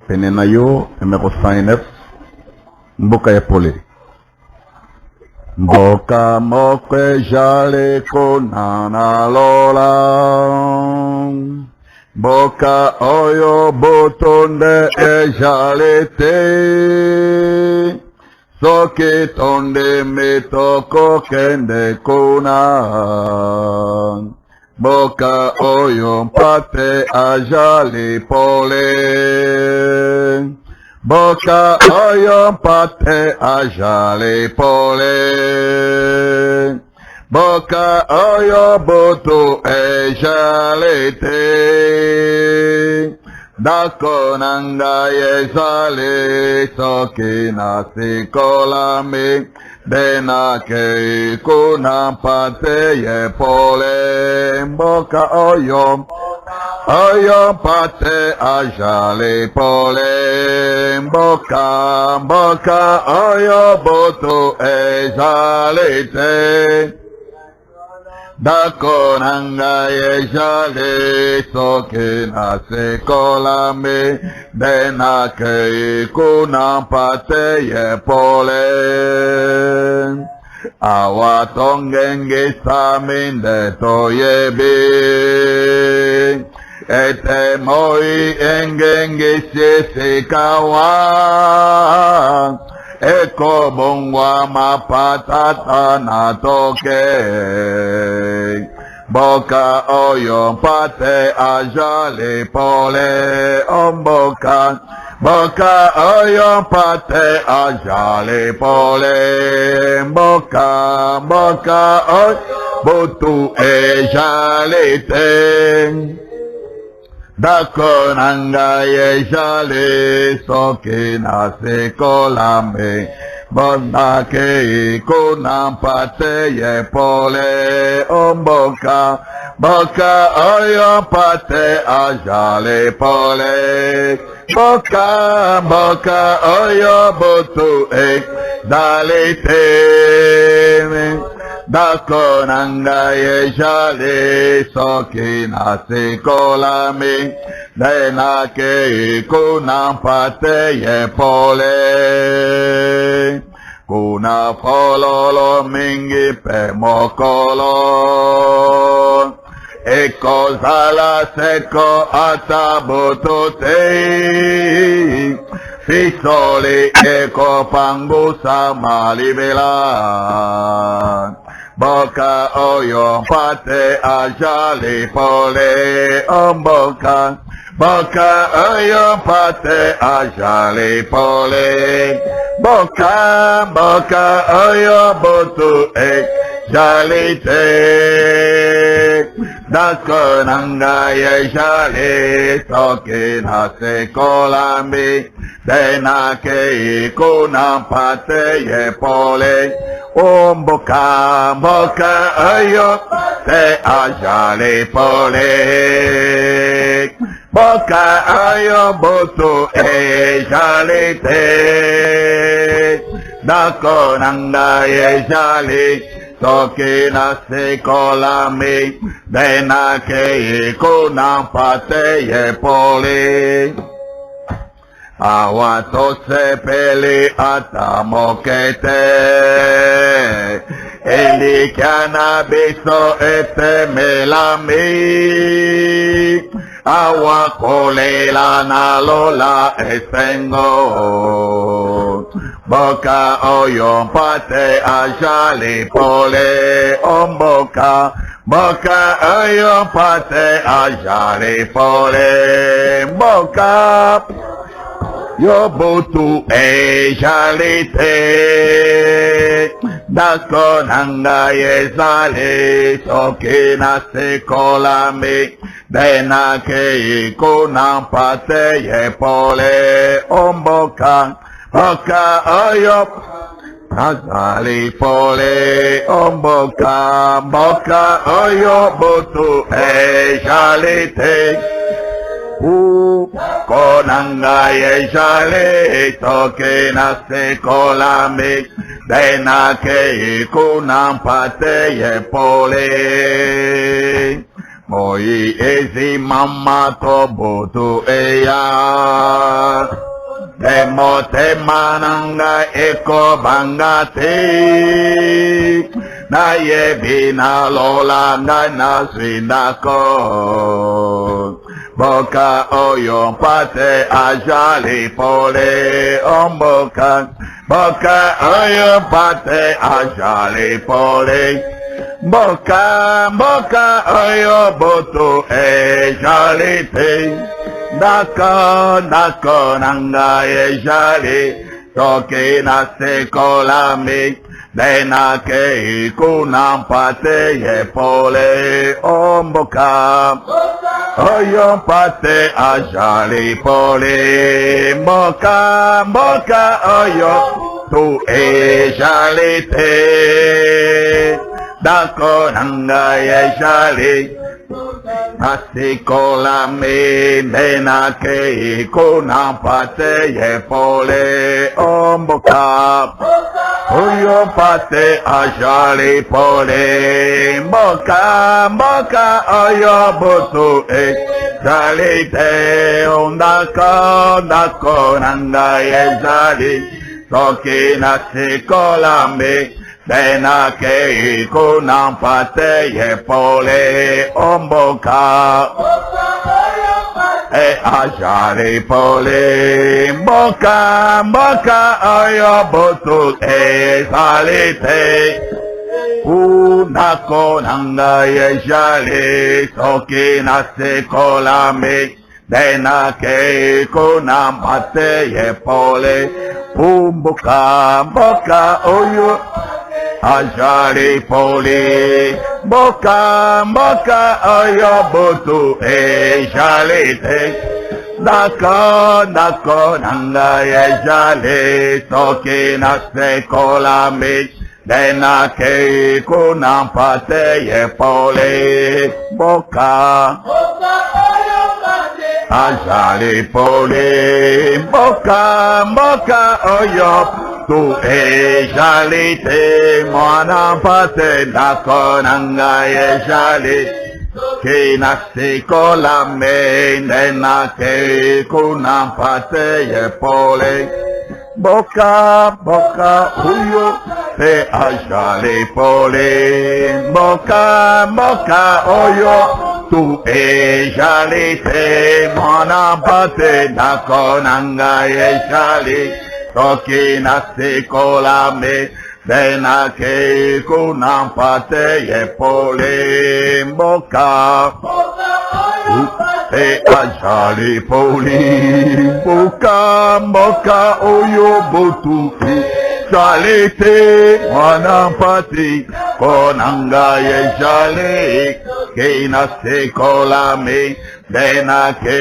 penena yo emeko sainef mboka ya pole mboka mokwe jale konana lola mboka oyo botonde ejale te soki tonde mitoko kende kuna mboka oyo mpate ajali pole mboka oyo mpate ajali pole mboka oyo butu ejali te dako nanga ezali soki nasikolami dena ke kuna mpate ye pole mboka oyo mpate ajali pole mboka oyo butu ezali te dako nanga ezali soki nasikolami dena ke kuna mpate ye pole awa tongenge saminde toyebi ete moi engenge sisikawa eko bongwa mapatata na toke boka oyo mpate ajali pole omboka boka oyo mpate ajali pole boka oyo butu ejali te dako nanga ejali soki nasikolami bona ke kuna mpate ye pole omboka boka oyo mpate ajali pole boka oyo butu ejali te dako nanga ejali soki nasikolami dena ke kuna mpate ye pole kuna fololo mingi pe mokolo eko zala seko atabutu te fisoli eko pangusa malibela boka oyo mpate ajali pole omboka boka oyo mpate ajali pole boka oyo butu ejali te dako nanga ejali soki nasikolami dena ke kuna mpate ye pole omboka oyo te ajali pole boka oyo butu ejali te dako nanga ejali soki nasikolami dena ke kuna mpate ye pole awa tosepeli atamokete elikiana biso etemelami awa kolela na lola esengo boka oyo mpate ajali pole omboka boka oyo mpate ajali pole boka yo butu ejali te dako nanga ezali soki nasikolami dena ke kuna mpate ye pole omboka boka oyo ajali pole boka oyo butu ejali te konanga ejali soki nasikolami dena ke kuna mpate ye pole moi ezi mama to butu eya motema nanga ekobanga te nayebi nalola ngai nazwindako mboka oyo mpate azali pole omboka mboka oyo mpate azali pole mboka oyo boto ezali te ndako nanga ezali soki nasekolami denake kuna mpate yepole omboka oyo mpate azali pole mboka oyo tu ezali te ndako nanga ezali nasekolami denake kuna mpate yepole omboka oyo mpate azali pole mboka oyo boto ezali te ndako nanga ezali soki nasekolami denake kuna mpate yepole omboka azali pole mboka oyo boto ezali te ndako nanga ezali soki nasekolami denake kuna mpate yepole mboka oyo azali pole mboka oyo boto ezali te ndako nanga ezali soki nasekolami denake kuna mpate yepole mboka azali pole mboka oyo tu ezali te mwana mpate ndako nanga ezali soki nasekolami denake kuna mpate yepole mboka oyo te azali pole mboka oyo tu ezali te mwana mpate ndako nanga ezali soki nasekolami denake kuna mpate yepole mboka te azali pole mboka oyo botu ezali te mwana mpate konanga ezali soki nasekolami denake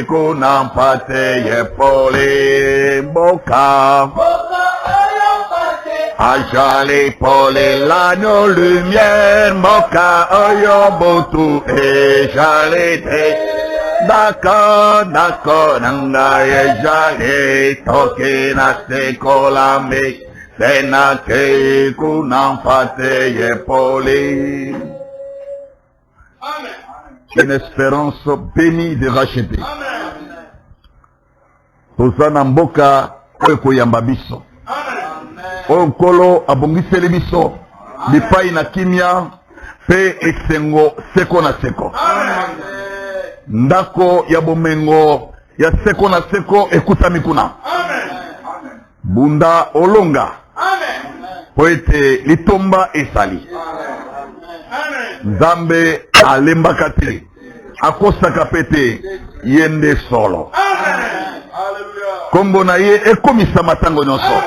kuna mpate yepole mboka azali pole l'agneau lumière mboka oyo botu ezali te ndako nanga ezali soki nasekolami denake kuna mpate yepole. Une espérance bénie de racheter. Tozana mboka oyo koyamba biso. Oyo nkolo abongiseli biso bipai na kimia pe esengo seko na seko. Ndako ya bomengo ya seko na seko ekutami kuna. Bunda olonga. Po ete litomba esali. Nzambe alembaka te akosaka pete yende solo. Kombo na ye ekomisa matango nyonso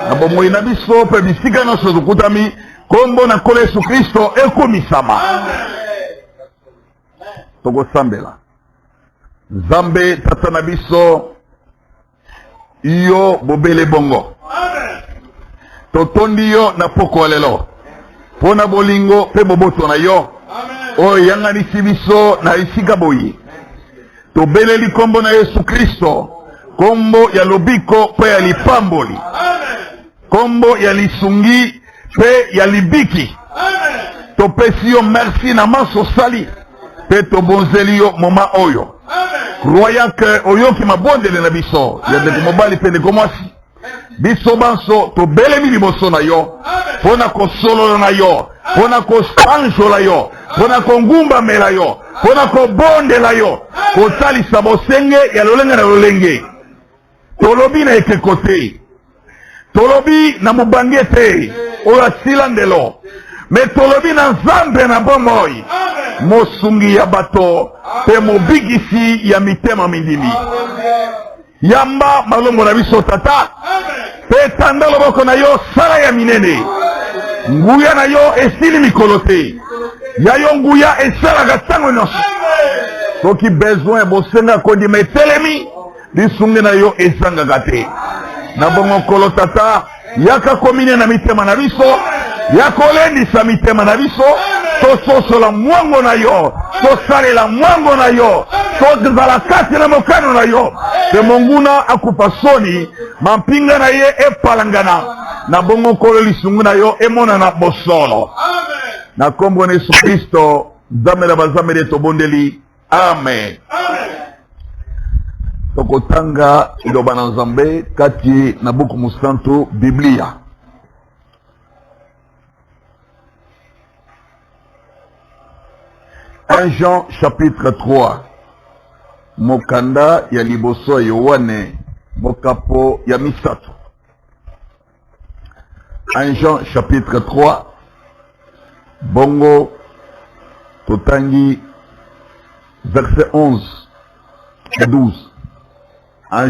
na bomoi na biso pe bisika nyonso zokutami kombo na nkolo Yesu Kristo ekomisama. Tokosambela Nzambe tata na biso yo bobele bongo totondi yo na poko lelo pona bolingo pe boboto na yo oyo yanganisi biso na esika boyi tobeleli kombo na Yesu Kristo kombo ya lobiko pe ya lipamboli kombo ya lisungi pe ya libiki topesi yo merci na maso sali pe tobonzeli yo moma oyo croyant que oyoki mabondele na biso ya ndeko mobali mpe ndeko mwasi biso banso tobelemi liboso na yo mpona kosolola na yo mpona kosanjola yo mpona kongumbamela yo mpona kobondela yo kosalisa bosenge ya lolenge na lolenge. Tolobi na ekeko te, tolobi na mobange te oyo asila ndelo, me tolobi na nzambe na bomoi, mosungi ya bato mpe mobikisi ya mitema mindimi. Yamba malongo na biso tata, mpe tanda loboko na yo sala ya minene. Nguya na yo esili mikolo te, ya yo nguya esalaka ntango nyonso. Soki besoin bosenga kondima etelemi, lisungi na yo ezangaka te. Na bongo kolo tata, yaka komine na mitema na biso, yaka olendisa mitema na biso, tososola mwango na yo, tosalela mwango na yo, tozala kati na mokano na yo. Te monguna akupa soni, mampinga na ye epalangana. Na bongo kolo lisungi na yo emona na bosolo. Na kombo na Yesu Kristo, zamela bazamele tobondeli. Amen. Tokotanga iloba na Nzambe kati na buku musantu Biblia. Jean chapitre 3. Mokanda ya liboso Yohane mokapo ya misato. Jean chapitre 3. Bongo totangi verset 11 et 12.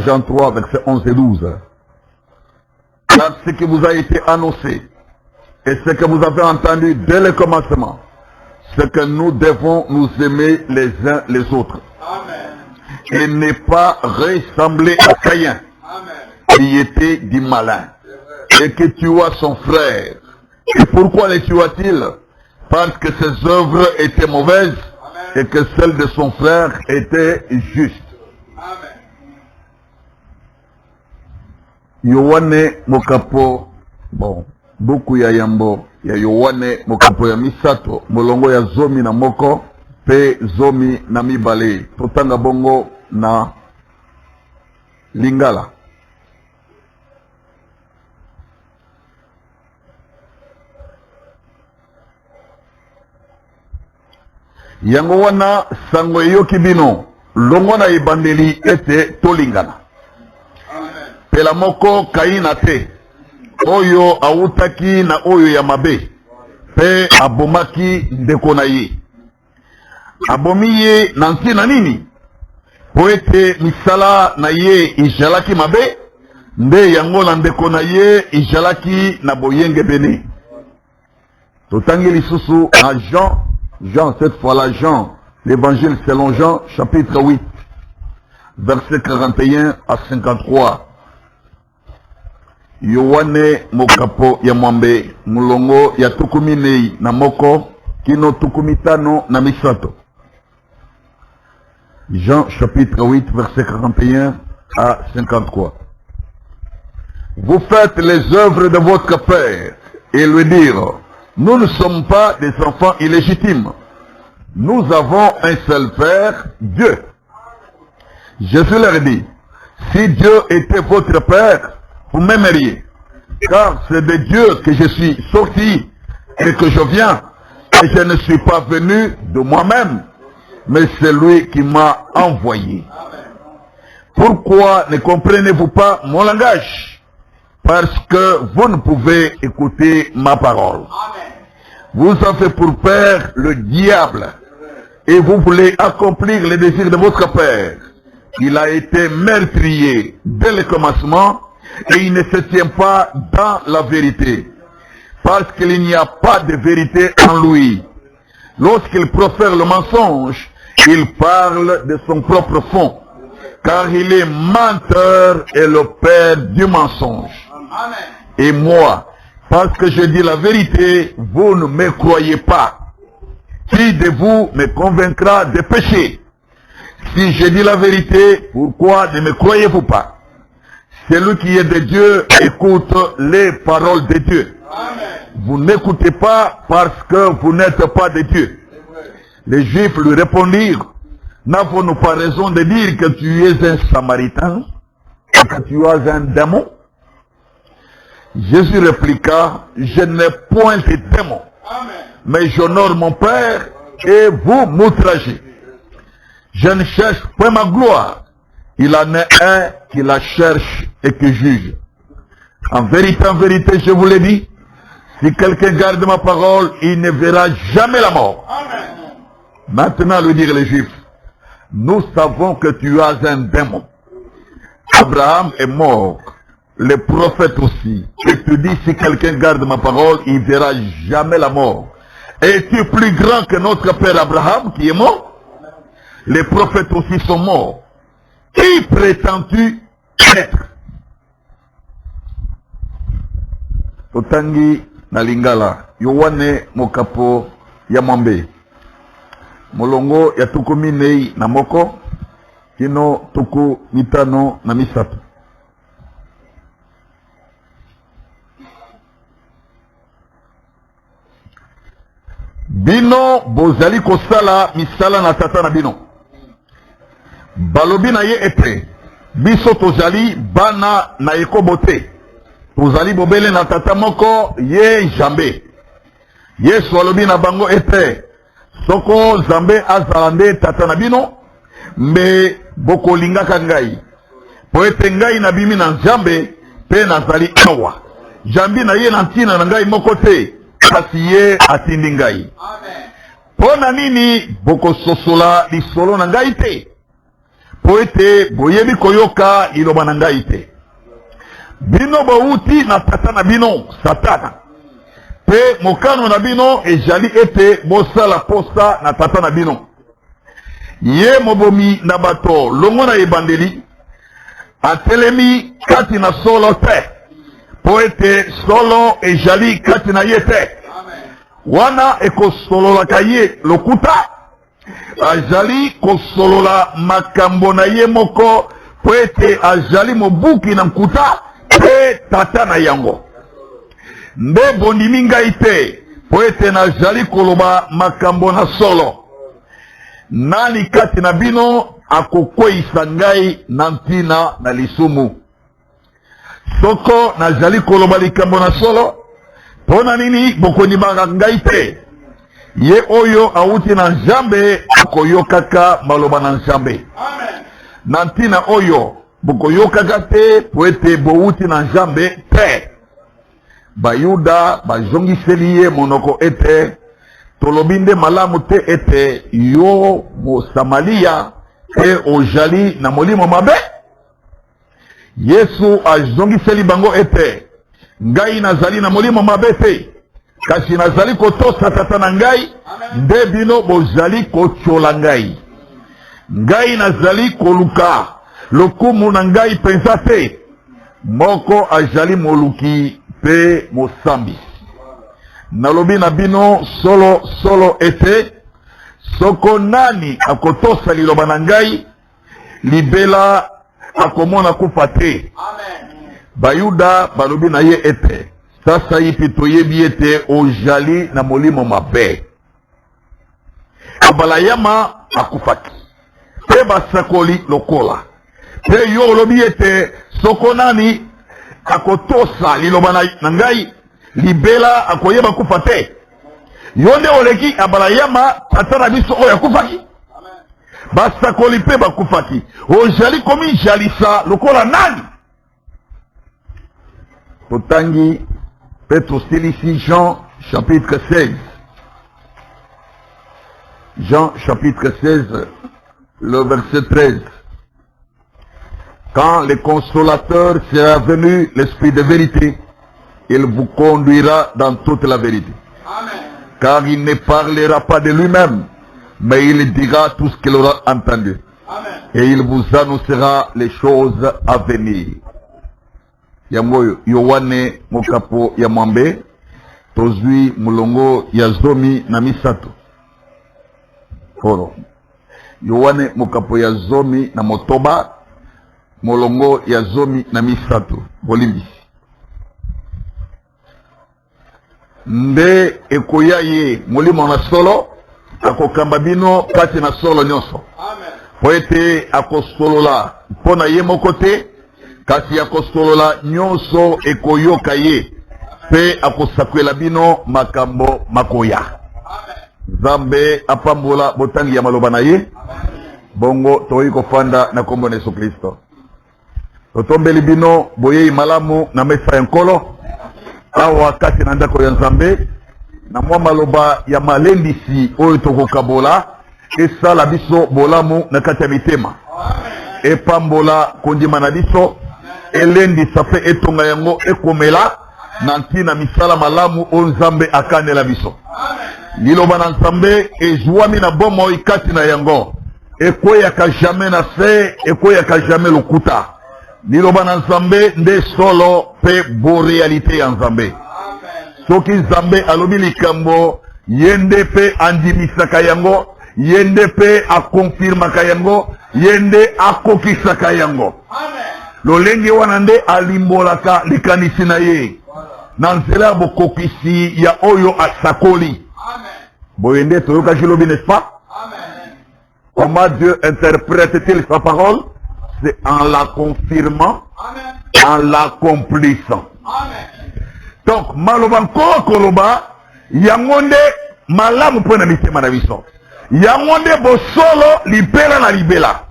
Jean 3, verset 11 et 12. Car ce qui vous a été annoncé et ce que vous avez entendu dès le commencement, c'est que nous devons nous aimer les uns les autres. Amen. Et ne pas ressembler à Caïn, qui était du malin, et que tua son frère. Et pourquoi les tua-t-il? Parce que ses œuvres étaient mauvaises et que celles de son frère étaient justes. Amen. Yohane mokapo, bon, buku ya yambo ya Yohane mokapo ya misato, molongo ya zomi na moko, pe zomi na mibale. Totanga bongo na Lingala. Yango wana sango yoki bino, longo na ibandeli ete tolingana. Pela moko kaina te, oyo autaki na oyo ya mabe, pe abomaki ndeko na ye. Abomi ye nanti na nini? Po ete misala na ye ijalaki mabe, nde yango na ndeko na ye ijalaki na boyenge bene. Totangi lisusu na Jean, cette fois-là Jean, l'évangile selon Jean, chapitre 8, verset 41 à 53. Yohane mokapo ya mwambe, mulongo ya tukuminei na moko, kino tukumitano na misato. Jean chapitre 8, verset 41 à 53. Vous faites les œuvres de votre Père, et lui dire, nous ne sommes pas des enfants illégitimes. Nous avons un seul Père, Dieu. Jésus leur dit, si Dieu était votre Père, vous m'aimeriez. Car c'est de Dieu que je suis sorti et que je viens. Et je ne suis pas venu de moi-même, mais c'est lui qui m'a envoyé. Pourquoi ne comprenez-vous pas mon langage? Parce que vous ne pouvez écouter ma parole. Vous avez pour père le diable et vous voulez accomplir les désirs de votre père. Il a été meurtrier dès le commencement et il ne se tient pas dans la vérité. Parce qu'il n'y a pas de vérité en lui. Lorsqu'il profère le mensonge, il parle de son propre fond. Car il est menteur et le père du mensonge. Amen. Et moi, parce que je dis la vérité, vous ne me croyez pas. Qui de vous me convaincra de péché? Si je dis la vérité, pourquoi ne me croyez-vous pas? Celui qui est de Dieu écoute les paroles de Dieu. Amen. Vous n'écoutez pas parce que vous n'êtes pas de Dieu. Les Juifs lui répondirent, n'avons-nous pas raison de dire que tu es un samaritain, que tu as un démon? Jésus répliqua, je n'ai point de démon, mais j'honore mon Père et vous m'outragez. Je ne cherche point ma gloire. Il en est un qui la cherche et qui juge. En vérité, je vous l'ai dit, si quelqu'un garde ma parole, il ne verra jamais la mort. Amen. Maintenant, lui dire les Juifs, nous savons que tu as un démon. Abraham est mort, les prophètes aussi. Et tu dis, si quelqu'un garde ma parole, il ne verra jamais la mort. Es-tu plus grand que notre père Abraham qui est mort? Les prophètes aussi sont morts. Qui prétends-tu être? Otangi na lingala yowane mokapo ya mwambe molongo ya tuku minei na moko kino tuku mitano na misato. Bino bozali kosala misala na tata na bino. Balobi na ye ete biso tozali bana na ekobote. Tozali bobele na tata moko ye Jambe. Yesu alobi na bango ete soko Zambe azalande tata na bino mbe boko lingaka ngai. Po ete ngai na bimi na Jambe pe nazali awa. Jambi na ye na ntina na ngai moko te kasi ye atindi ngai. Amen. Pona nini boko sosola lisolo na ngai te? Po ete boyebi koyoka iloba na ngai te. Bino bauti na tata na bino Satana. Pe mokano na bino ejali ete bosala posa na tata na bino. Ye mobomi na bato longo na ebandeli atelemi kati na solo te. Po ete solo ejali kati na ye te. Wana ekosolola kaye lokuta ajali kosolola makambo na ye moko po ete ajali mobuki na nkuta pe tata na yango. Nde bondimi ngai te po ete najali koloba makambo na solo. Nani kati na bino akokweyisa ngai na ntina na lisumu? Soko najali koloba likambo na solo, pona nini bokondimaka ngai te? Ye oyo auti na Nzambe akoyokaka maloba na Nzambe. Amen. Na ntina oyo bokoyokaka te po ete bouti na Nzambe te. Bayuda bazongiseli ye monoko ete tolobi nde malamu te ete yo Mosamalia e ojali na molimo mabe. Yesu azongiseli bango ete ngai nazali na molimo mabe te, kasi nazali kotosa tata na ngai nde bino bozali kochola ngai. Ngai nazali koluka lokumu na ngai pensa te, moko azali moluki pe mosambi. Nalobi na bino solo ete soko nani akotosa liloba na ngai libela akomona kufa te. Amen. Bayuda balobi na ye ete sasa yipi toyebi ete ojali na molimo mabe. Abalayama akufaki te basakoli lokola te yo olobi ete soko nani akotosa liloba na ngai libela akoyeba kufa te. Yonde oleki abalayama tata na biso oyo akufaki. Basakoli pe bakufaki. Ojali komi jalisa lokola nani? Totangi Petro ici Jean chapitre 16. Jean chapitre 16, le verset 13. Quand le consolateur sera venu, l'esprit de vérité, il vous conduira dans toute la vérité. Amen. Car il ne parlera pas de lui-même, mais il dira tout ce qu'il aura entendu. Amen. Et il vous annoncera les choses à venir. Yango Yohane mokapo ya mwambe tozui mulongo ya zomi na misato. Koro. Yohane mokapo ya zomi na motoba molongo ya zomi na misato. Bolimbi. Nde ekoya ye molimo na solo akokamba bino kati na solo nyonso. Amen. po ete akosolola mpo na ye moko te, kasi akosolola nyonso ekoyoka ye mpe akosakwela bino makambo makoya. Nzambe apambola botangi ya maloba na ye. Bongo toyi kofanda na kombo na Yesu Kristo. Totombeli bino boyei malamu na mesa ya nkolo awa kati na ndako ya Nzambe na mwa maloba ya malendisi oyo tokokabola esala biso bolamu na kati ya mitema. Epambola kondima na biso, elendisa pe etonga yango ekomela na ntina misala malamu o Nzambe akanela biso. Liloba na Nzambe ezwami na bomoi kati na yango, ekoyaka jamais na se, ekoyaka jamais lokuta. Liloba na Nzambe nde solo pe bo realite ya Nzambe. Soki Nzambe alobi likambo, yende pe andimisaka yango, yende pe akonfirmaka yango, yende akokisaka yango. Lolenge wana nde alimbolaka likanisi na ye na nzela bokokisi ya oyo asakoli. Boyende toyoka jilobi, n'est-ce pas? Comment Dieu interprète-t-il sa parole? C'est en la confirmant, en l'accomplissant. Donc maloba nkolo koloba yango nde malamu pona mitema na biso, yango nde bosolo libela na libela.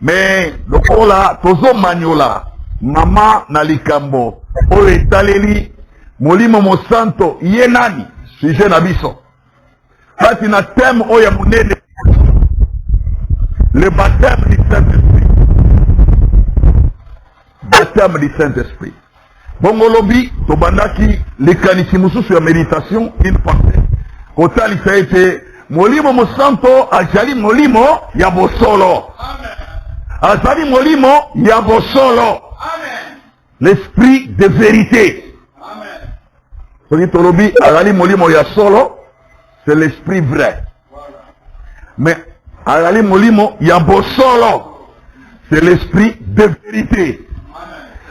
Mais lokola tozo manyola mama na likambo oyo etaleli molimo mosanto ye nani sujet na biso kati na thème oyo ya munene, le baptême du Saint-Esprit. Baptême du Saint-Esprit. Bongo lobi tobandaki likanisi mususu ya méditation une partie kotalisa ete molimo mosanto azali molimo ya bosolo. Azali molimo ya bosolo. L'esprit de vérité. Soki tolobi azali molimo ya solo, c'est l'esprit vrai. Mais azali molimo ya bosolo, c'est l'esprit de vérité.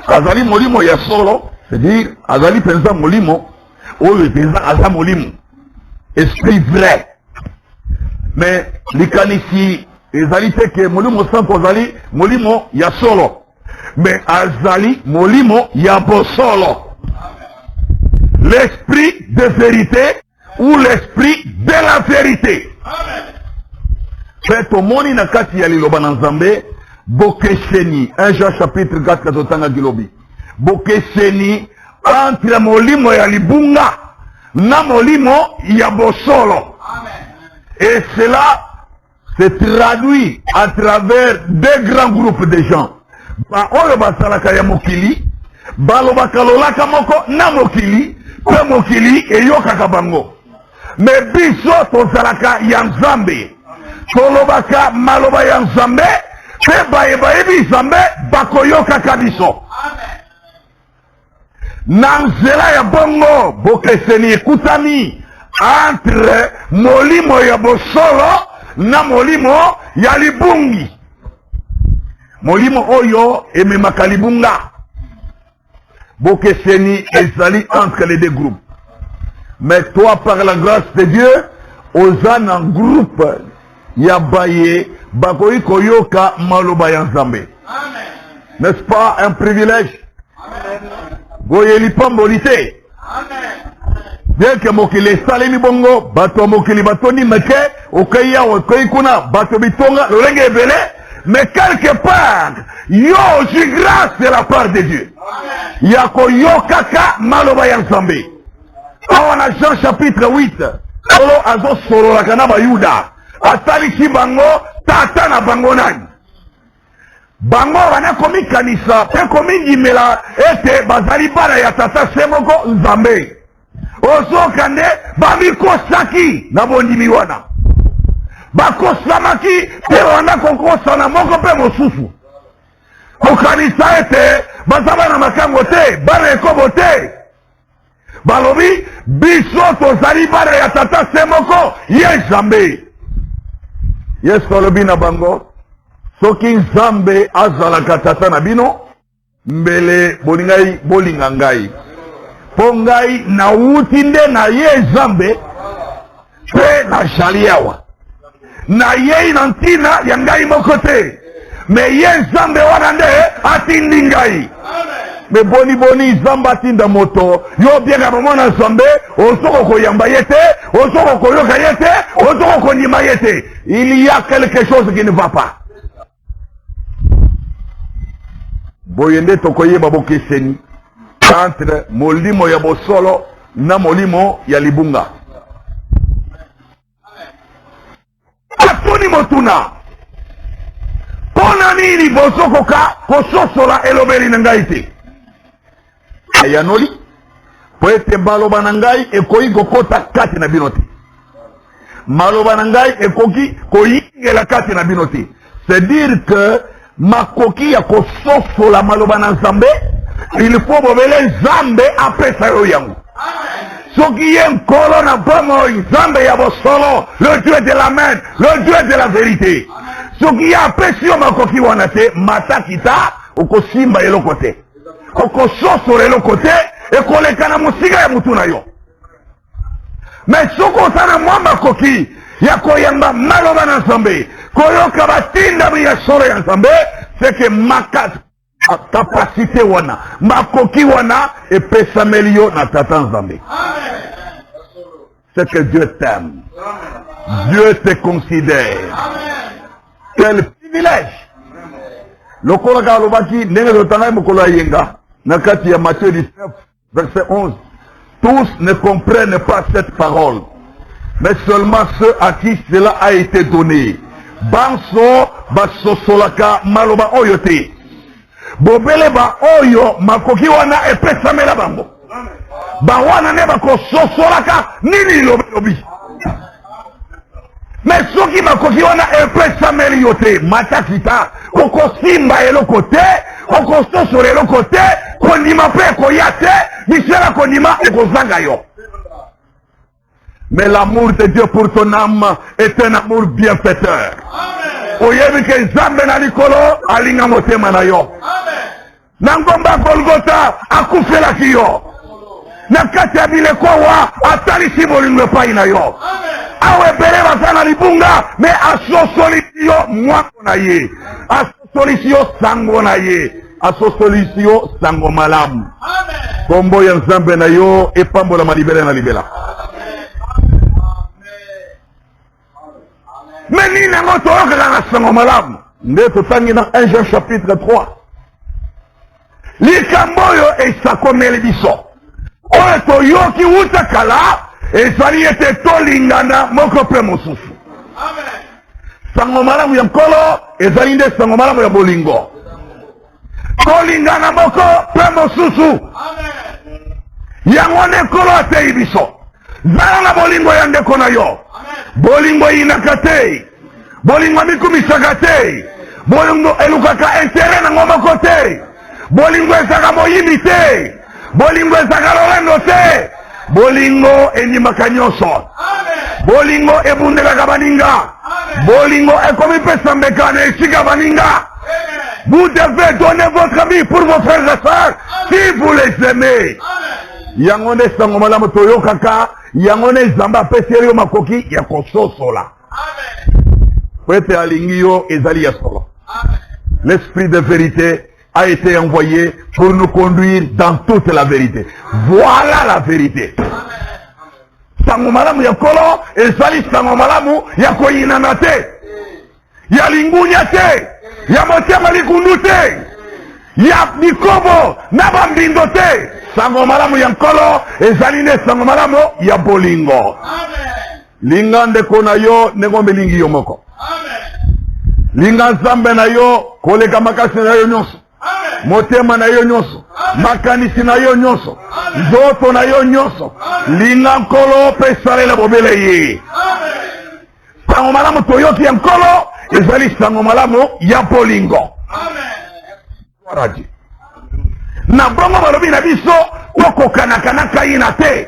Azali molimo ya solo, c'est-à-dire azali penza molimo oyo penza aza molimo, esprit vrai. Mais likanisi ezali te ke molimo santo azali molimo ya solo, mais azali molimo ya bosolo. L'esprit de vérité ou l'esprit de la vérité. Fait au moni na kati ya liloba na Nzambe bokeseni 1 Jean chapitre 4 katotanga gilobi. Bokeseni entre molimo ya libunga na molimo ya bosolo. Et cela se traduit à travers deux grands groupes de gens. Ba oyo basalaka ya mokili, balobaka lolaka moko na mokili, pe mokili eyokaka bango. Mais biso tozalaka ya Nzambe, tolobaka maloba ya Nzambe, pe bayebi Nzambe bakoyokaka biso. Na nzela ya bongo bokeseni ekutani entre molimo ya bosolo na molimo ya libungi. Molimo oyo ememaka libunga. Bokeseni ezali entre les deux groupes. Mais toi, par la grâce de Dieu, ozan en groupe ya baye bakoyi koyoka maloba ya Nzambe. N'est-ce pas un privilège? Goyeli pambolite. Bien que mokili salemi bongo, bato mokili batoni meke, okaya okoyi kuna, bato bitonga, lolenge ebele, mais quelque part, yo j'ai grâce de la part de Dieu. Yako yo kaka maloba ya Nzambe. Awana Jean chapitre 8, solo azo solo la kanaba Yuda, atali ki bango, tata na bango nani. Bango wana komi kanisa, pe komi njimela, ete bazali bara ya tata semoko Nzambe. Ozo kande bamiko saki na bondimi wana. Bako samaki pe wana konkosa na moko pe mosusu. Okanisa ete bazaba na makango te, bana ekobo te. Balobi biso tozali bara ya tata semoko ye Nzambe. Yesu alobi na bango, soki Nzambe azalaka tata na bino, mbele bolingai bolinga ngai. Pongai na wuti nde na ye Nzambe pe na jali awa. na yei na ntina ya ngai moko te, me ye nzambe wana nde atindi ngai. Me boni nzambe atinda moto yo bienga momona nzambe osoko koyamba ye te, osoko koyoka ye te, osoko kondima ye te. Il y a quelque chose qui ne va pas. Boyende tokoyeba bokeseni entre molimo ya bosolo na molimo ya libunga. Atuni motuna pona nini bosokoka kososola elobeli na ngai te? Ayanoli po ete maloba na ngai ekoki kokota kati na bino te, maloba na ngai ekoki koyingela kati na bino te. C'est dire que makoki ya kososola maloba na nzambe, il faut bobele nzambe apesa yo yango. Soki ye nkolo na bomo nzambe ya bosolo, le Dieu de la main, le Dieu de la vérité. Soki ye apesi yo makoki wana te, matakita okosimba eloko te, okososola eloko te, ekoleka na mosika ya mutu na yo. Mais soki osana mwa makoki ya koyamba maloba na nzambe, koyoka batinda ya solo ya nzambe, c'est que makati capacité wana makoki wana epesameli yo na tata nzambe. C'est que Dieu t'aime, Dieu te considère. Quel privilège. Lokola ka lobaki ndenge zotanga mokolo ya yenga na kati ya Matthieu 19 verset 11. Tous ne comprennent pas cette parole, mais seulement ceux à qui cela a été donné. Banso basosolaka maloba oyo te, bobele ba oyo makoki wana epesamela bango, ba wana ne bakososolaka nini lobi. Mais soki makoki wana epesameli yo te, matakita okosimba eloko te, okososola eloko te, kondima pe koya te, misela kondima ekozanga yo. Mais l'amour de Dieu pour ton âme est un amour bienfaiteur. Oyebi ke nzambe na likolo alinga motema na yo. Na ngomba Golgota akufelaki yo. Na kati ya bileko wa atalisi bolingo epai na yo. Awe bele basana libunga, me asosolisi yo mwako na ye, asosolisi yo sango na ye, asosolisi yo sango malamu. Kombo ya nzambe na yo epambola malibele na libela. Mais ni nango toyokaka na sango malamu nde totangi na 1 Jean chapitre 3. Likambo oyo esakomeli biso oyo toyoki wuta kala ezali ete tolingana moko mpe mosusu. Sango malamu ya nkolo ezali nde sango malamu ya bolingo, tolingana moko mpe mosusu. Yango nde nkolo ateyi biso, zala na bolingo ya ndeko na yo. Bolingo inaka te, bolingo mikumisaka te, bolingo elukaka intere na ngoma kote, bolingo ezaka moyimbi te, bolingo ezaka lolendo te, bolingo endimaka nyonso, bolingo ebundelaka baninga, bolingo ekomipesa mbeka na esika baninga. Vous devez donner votre vie pour vos frères et sœurs si vous les aimez. Yango nde sango malamu toyokaka, yango nde nzambe apeseli yo makoki ya kososola. Po ete alingi yo ezali ya solo. L'esprit de vérité a été envoyé pour nous conduire dans toute la vérité. Voilà la vérité. Sango malamu ya kolo ezali sango malamu ya koyinana te, ya lingunya te, ya motema likundu te, ya bikobo na bambindo te. Sango malamu ya nkolo ezali ne sango malamu ya bolingo. Linga ndeko na yo ngombe lingi yo moko. Linga nzambe na yo koleka makasi na yo nyonso, motema na yo nyonso, makanisi na yo nyonso, nzoto na yo nyonso. Linga nkolo pe salela bobele ye. Sango malamu toyoki ya nkolo ezali sango malamu ya bolingo. Amen. Na bongo balobi na biso tokokanakana Kaina te,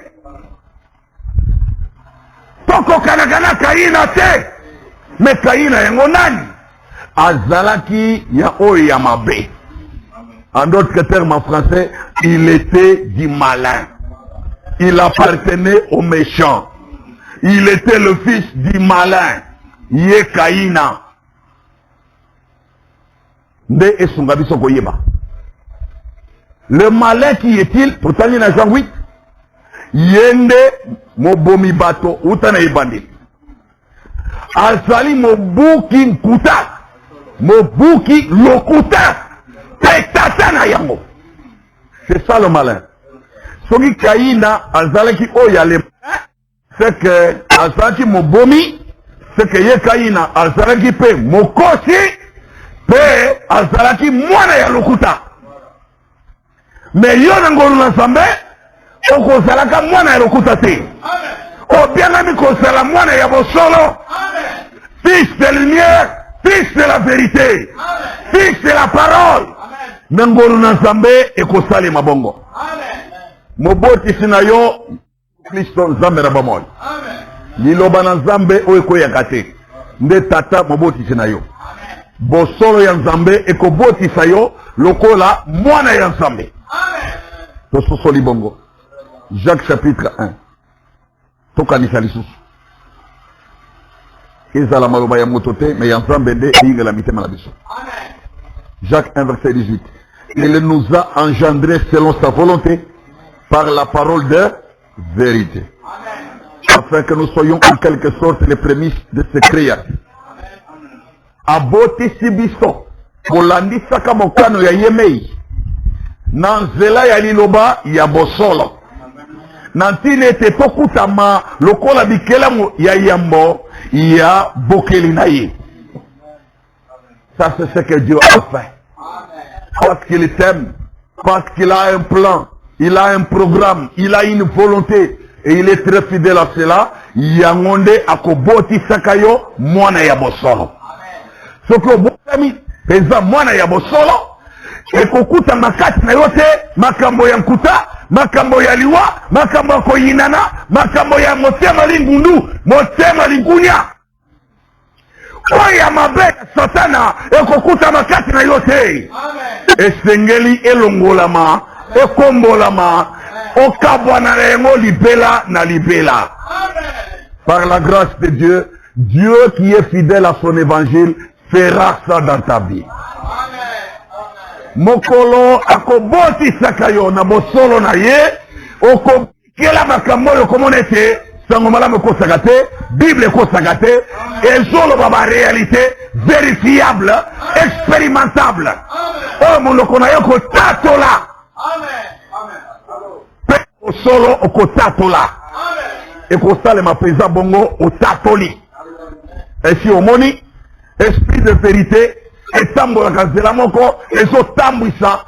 tokokanakana Kaina te. Me Kaina yango nani? Azalaki ya oyo ya mabe. En d'autres termes en français, il était du malin, il appartenait au méchant, il était le fils du malin. ye Kaina nde esunga biso koyeba. Le malin qui est-il? Pourtant il y a Jean 8. Yende mobomi bato utana ibandi. Azali mobuki nkuta. Mobuki lokuta. Tetatana yango. C'est ça le malin. Soki Kaina azalaki oyale. C'est que azalaki mobomi. C'est que ye Kaina azalaki pe mokosi. Pe azalaki mwana ya lokuta. Mais yo nangolu na Nzambe okozalaka mwana ya lokuta te. Obiangami kozala mwana ya bosolo. Fils de lumière, fils de la vérité, fils de la parole. Nangolu na Nzambe ekosali mabongo. Mobotisi na yo Kristo Nzambe na bamoy. Liloba na Nzambe oyo ekoyaka te. Nde tata mobotisi na yo. Bosolo ya Nzambe ekobotisa yo lokola mwana ya Nzambe. Tososoli bongo. Jacques chapitre 1. Tokanisa lisusu. Ezala maloba ya moto te, mais ya Nzambe nde eyingela mitema na biso. Jacques 1 verset 18. Il nous a engendrés selon sa volonté par la parole de vérité. Afin que nous soyons en quelque sorte les prémices de ses créatures. Abotisi biso kolandisaka mokano ya yemei na nzela ya liloba ya bosolo na ntina ete tokutama lokola bikelamu ya yambo ya bokeli na ye. Ça c'est ce que Dieu a fait. Parce qu'il t'aime, parce qu'il a un plan, il a un programme, il a une volonté et il est très fidèle à cela. Yangonde akoboti sakayo mwana ya bosolo. Soki obotami penza mwana ya bosolo ekokuta makati na yote makambo ya nkuta, makambo ya liwa, makambo ya koyinana, makambo ya motema lingundu, motema lingunya. Oya mabe satana ekokuta makati na yote. Esengeli elongolama, ekombolama, okabwana na yango libela na libela. Par la grâce de Dieu, Dieu qui est fidèle à son évangile fera ça dans ta vie. Mokolo akoboti sakayo na bosolo na ye okokela makambo yo komonete sango malamu ko sagate Bible ko sagate ezolo baba réalité vérifiable expérimentable. Oh monoko na yo ko tatola. Amen. Solo okotatola. Et ko sale ma pesa bongo o tatoli. Et si omoni esprit de vérité et tambola kazela moko ezo tambwisa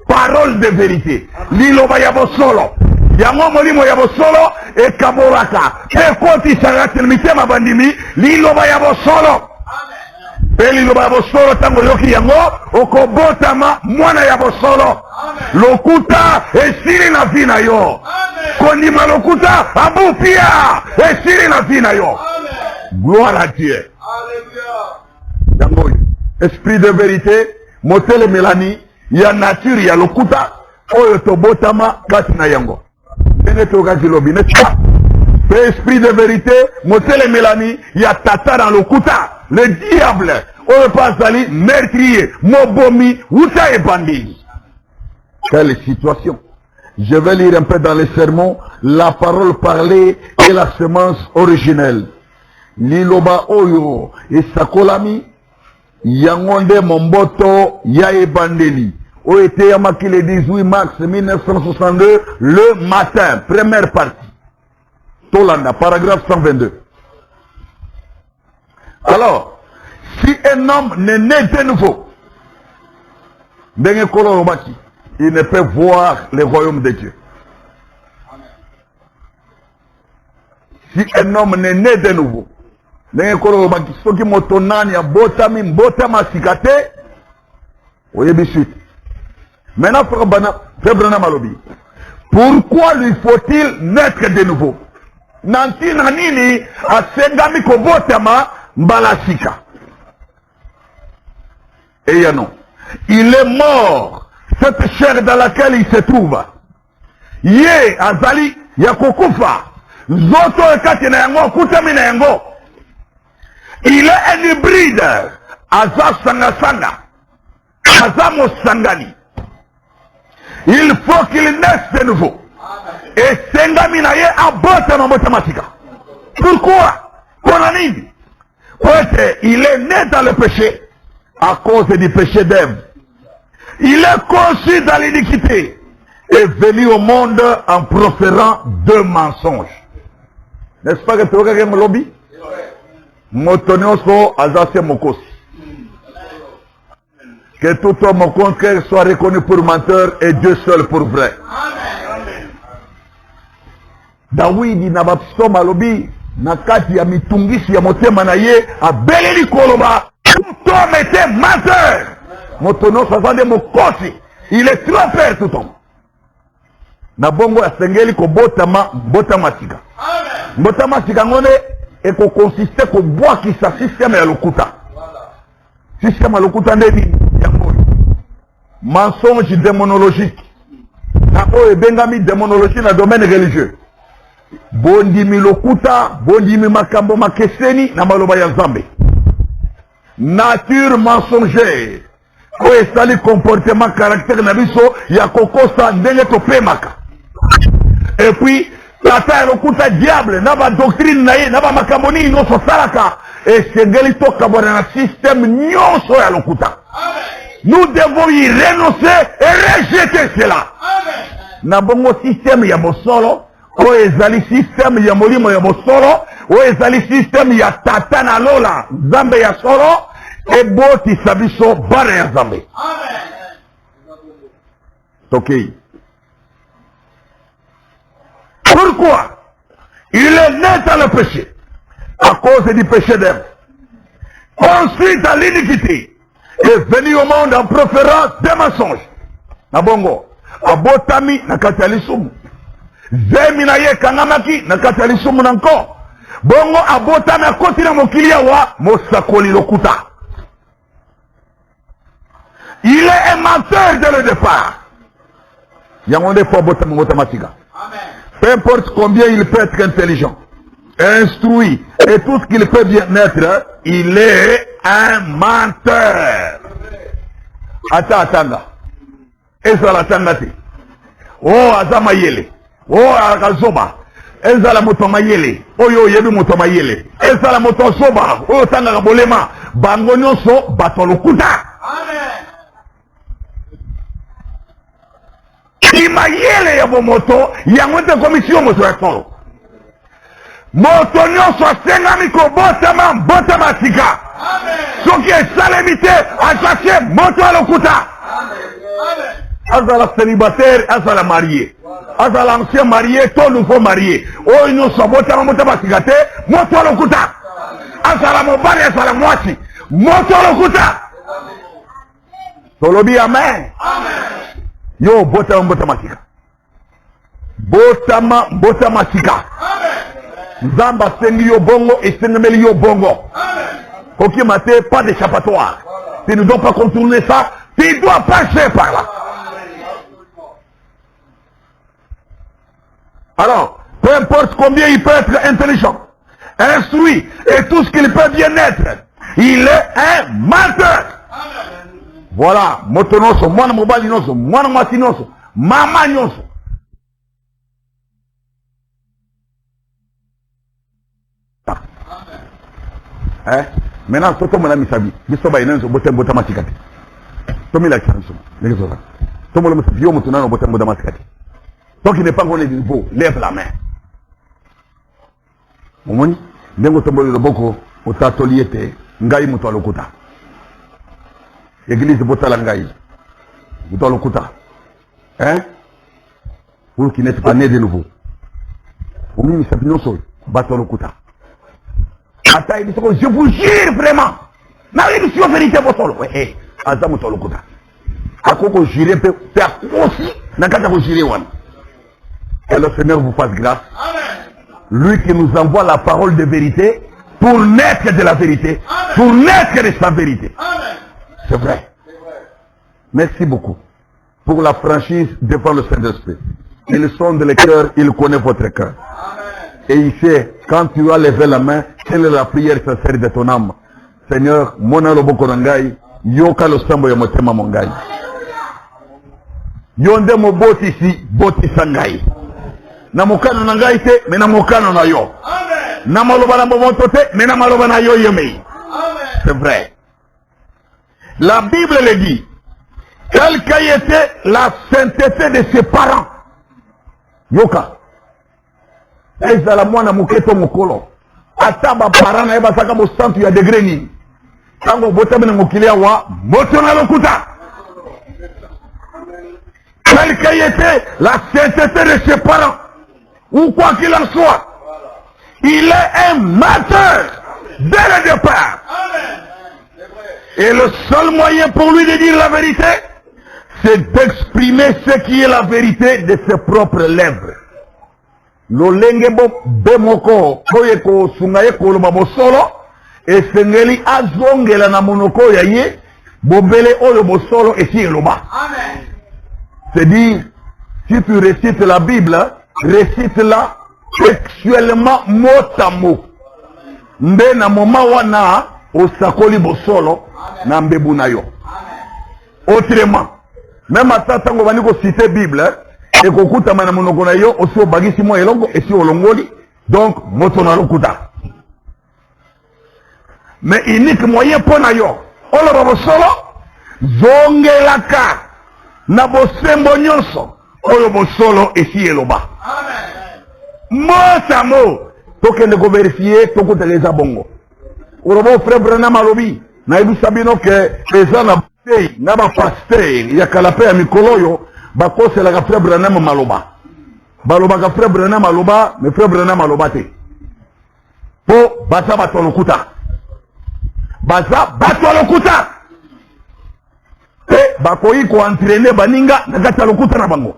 parole de vérité. Liloba ya bosolo. Yango molimo ya bosolo e kaboraka. E koti saratel mitema bandimi liloba ya bosolo. Pe liloba ya bosolo tango yoki yango okobotama mwana ya bosolo. Lokuta esiri na vina yo. Kondima lokuta abupia esiri na vina yo. Gloire à Dieu. Yango esprit de vérité motele melani ya nature ya lokuta oyo tobotama kati na yango ndenge tokazi lobi neta pe esprit de vérité motele melani ya tata na lokuta le diable oyo pasali meurtrier mobomi uta e bandi. Quelle situation! Je vais lire un peu dans les sermons la parole parlée et la semence originelle. Liloba oyo esakolami yangonde momboto ya ebandeli. O été yamaki le 18 mars 1962 le matin, première partie. Tolanda, paragraphe 122. Alors, si un homme n'est né de nouveau, il ne peut voir le royaume de Dieu. Si un homme n'est né de nouveau, maintenant, pourquoi lui faut-il naître de nouveau? Nanti nanini asengami kobotama mbalasika. Et non, il est mort, cette chair dans laquelle il se trouve. Ye azali yakokufa. Zoto ekati na yango kutami na yango. Il est un hybride. Aza sanga. Aza mosangani. Il faut qu'il naisse de nouveau. Et Sengaminaye abota na mathématique. Pourquoi? Konanini. Il est né dans le péché à cause du péché d'Ève. Il est conçu dans l'iniquité et venu au monde en proférant 2 mensonges. N'est-ce pas que tu as un lobby? Motonioso azase mokosi. Que tout homme contraire soit reconnu pour menteur et Dieu seul pour vrai. Dawidi na bapsoma lobi na kati ya mitungisi ya motema na ye abeleli koloba tout homme était menteur. Motono sazande mokosi. Il est trompeur tout homme. Na bongo asengeli ko botama tika. Botama tika ngone e ko consiste ko bwaki sa système ya lokuta. Système ya lokuta ndeni ya moyo. Mensonge démonologique. Na oyo bengami démonologie na domaine religieux. Bondimi lokuta, bondimi makambo makeseni na maloba ya Nzambe. Nature mensongère. Oyo esali comportement caractère na biso ya kokosa ndenge topemaka. Et puis tata ya lokuta diable na ba doctrine na ye na ba makambo nini nyonso salaka esengeli tokabwana na système nyonso ya lokuta. Nous devons y renoncer et rejeter cela. Na bongo système ya bosolo oyo ezali système ya molimo ya bosolo oyo ezali système ya tata na lola Nzambe ya solo ebotisa biso bana ya Nzambe. Okay. Pourquoi? Il est né dans le péché à cause du péché d'Ève. Ensuite dans l'iniquité est venu au monde en proférant 2 mensonges. Na bongo abotami na kati ya lisumu. Zemi na ye kangamaki na kati ya lisumu na nko. Bongo abotami akoti na mokili wa mosakoli lokuta. Il est un menteur dès le départ. Yangonde faut abotami mathématique. Peu importe combien il peut être intelligent, instruit et tout ce qu'il peut bien être, il est un menteur. Atanga. Ezala tangati. Oh azama yele. Oh akazoba. Ezala moto mayele. Oyo yebi moto mayele. Ezala moto soba. Oh tanga bolema. Bango nyonso bato lokuta. Amen. Imayele ya moto yangote commission moto ya solo. Moto nyonso sengami ko botama sika. Amen. Soki esalemite achache moto lokuta. Amen. Azala célibataire, azala marié. Azala ancien marié, tout nouveau marié. Oh, nous sommes botama sikate, moto lokuta. Azala mobali, azala mwasi, moto lokuta. Tolobi amen. Amen. Yo botama sika. Botama sika. Amen. Nzamba sengi yo bongo et sengemeli yo bongo. Amen. Koki mate, pas d'échappatoire. Tu ne dois pas contourner ça, tu dois passer par là. Alors, peu importe combien il peut être intelligent, instruit et tout ce qu'il peut bien être, il est un menteur. Amen. Voilà, motonoso, mwana mobali noso, mwana mwasi noso, mama noso. Hein? Maintenant, soto mona misabi, bisoba inenso botembo tamatikati. Tomi la chanson, n'exora. Tomo le musabio mutunano botembo tamatikati. Donc il n'est pas encore de niveau, lève la main. Momoni, nengo tomboli le boko, otatoliete, ngai muto lokuta. Église botala ngai. Muto lokuta. Hein? Pour qui n'êtes pas né de nouveau. Au milieu de ce sol, bato lokuta. Attends, il dit je vous jure vraiment. N'arrive sur vérité votre sol. Ouais, aza muto lokuta. Akoko jure peut faire aussi, nakata ko jure wan. Que le Seigneur vous fasse grâce. Amen. Lui qui nous envoie la parole de vérité pour naître de la vérité, amen, pour naître de sa vérité. C'est vrai. Merci beaucoup pour la franchise devant le Saint-Esprit. Il sonde le cœur, il connaît votre cœur. Amen. Et il sait, quand tu as levé la main, quelle est la prière sincère de ton âme? Seigneur, mona loboko nangai, yoka lo sambo ya motema mongai. Yonde mo botisi, botisa ngai. Na mokano nangai te, mais na mokano na yo. Na maloba na momonto te, mais na maloba na yo yemei. C'est vrai. La Bible le dit. Quelle qu'a été la sainteté de ses parents? Yoka. Ezala mwana muketo mukolo. Ataba parana eba saka bo santu ya degré ni. Tango botabe na mukili wa moto na lokuta. Quelle qu'a été la sainteté de ses parents? Ou quoi qu'il en soit. Il est un menteur dès le départ. Et le seul moyen pour lui de dire la vérité, c'est d'exprimer ce qui est la vérité de ses propres lèvres. Lolenge bo bemoko koyeko sungaye koloba bosolo esengeli azongela na monoko ya ye bobele oyo bosolo esi eloba. Amen. C'est dire, si tu récites la Bible, récite-la textuellement mot à mot. Mbe na moma wana osakoli bosolo na mbebu na yo. Autrement, même à tango bani ko citer Bible, et kokuta mana monoko na yo osi obagisi mo elongo esi olongoli, donc moto na lokuta. Mais unique moyen pour na yo, oloba bosolo zongelaka na bosembo nyonso oyo bosolo esi eloba. Amen. Mot à mot, tokende ko vérifier tokuta les abongo. Orobo frère Branham alobi na ebisa bino ke eza na butei na ba pasteur ya kalape ya mikolo yo bakosela ka frère Branham maloba. Baloba ka frère Branham maloba, mais frère Branham maloba te. Po baza batolokuta. Baza batolokuta. E bakoyi ko entraîner baninga na kata lokuta na bango.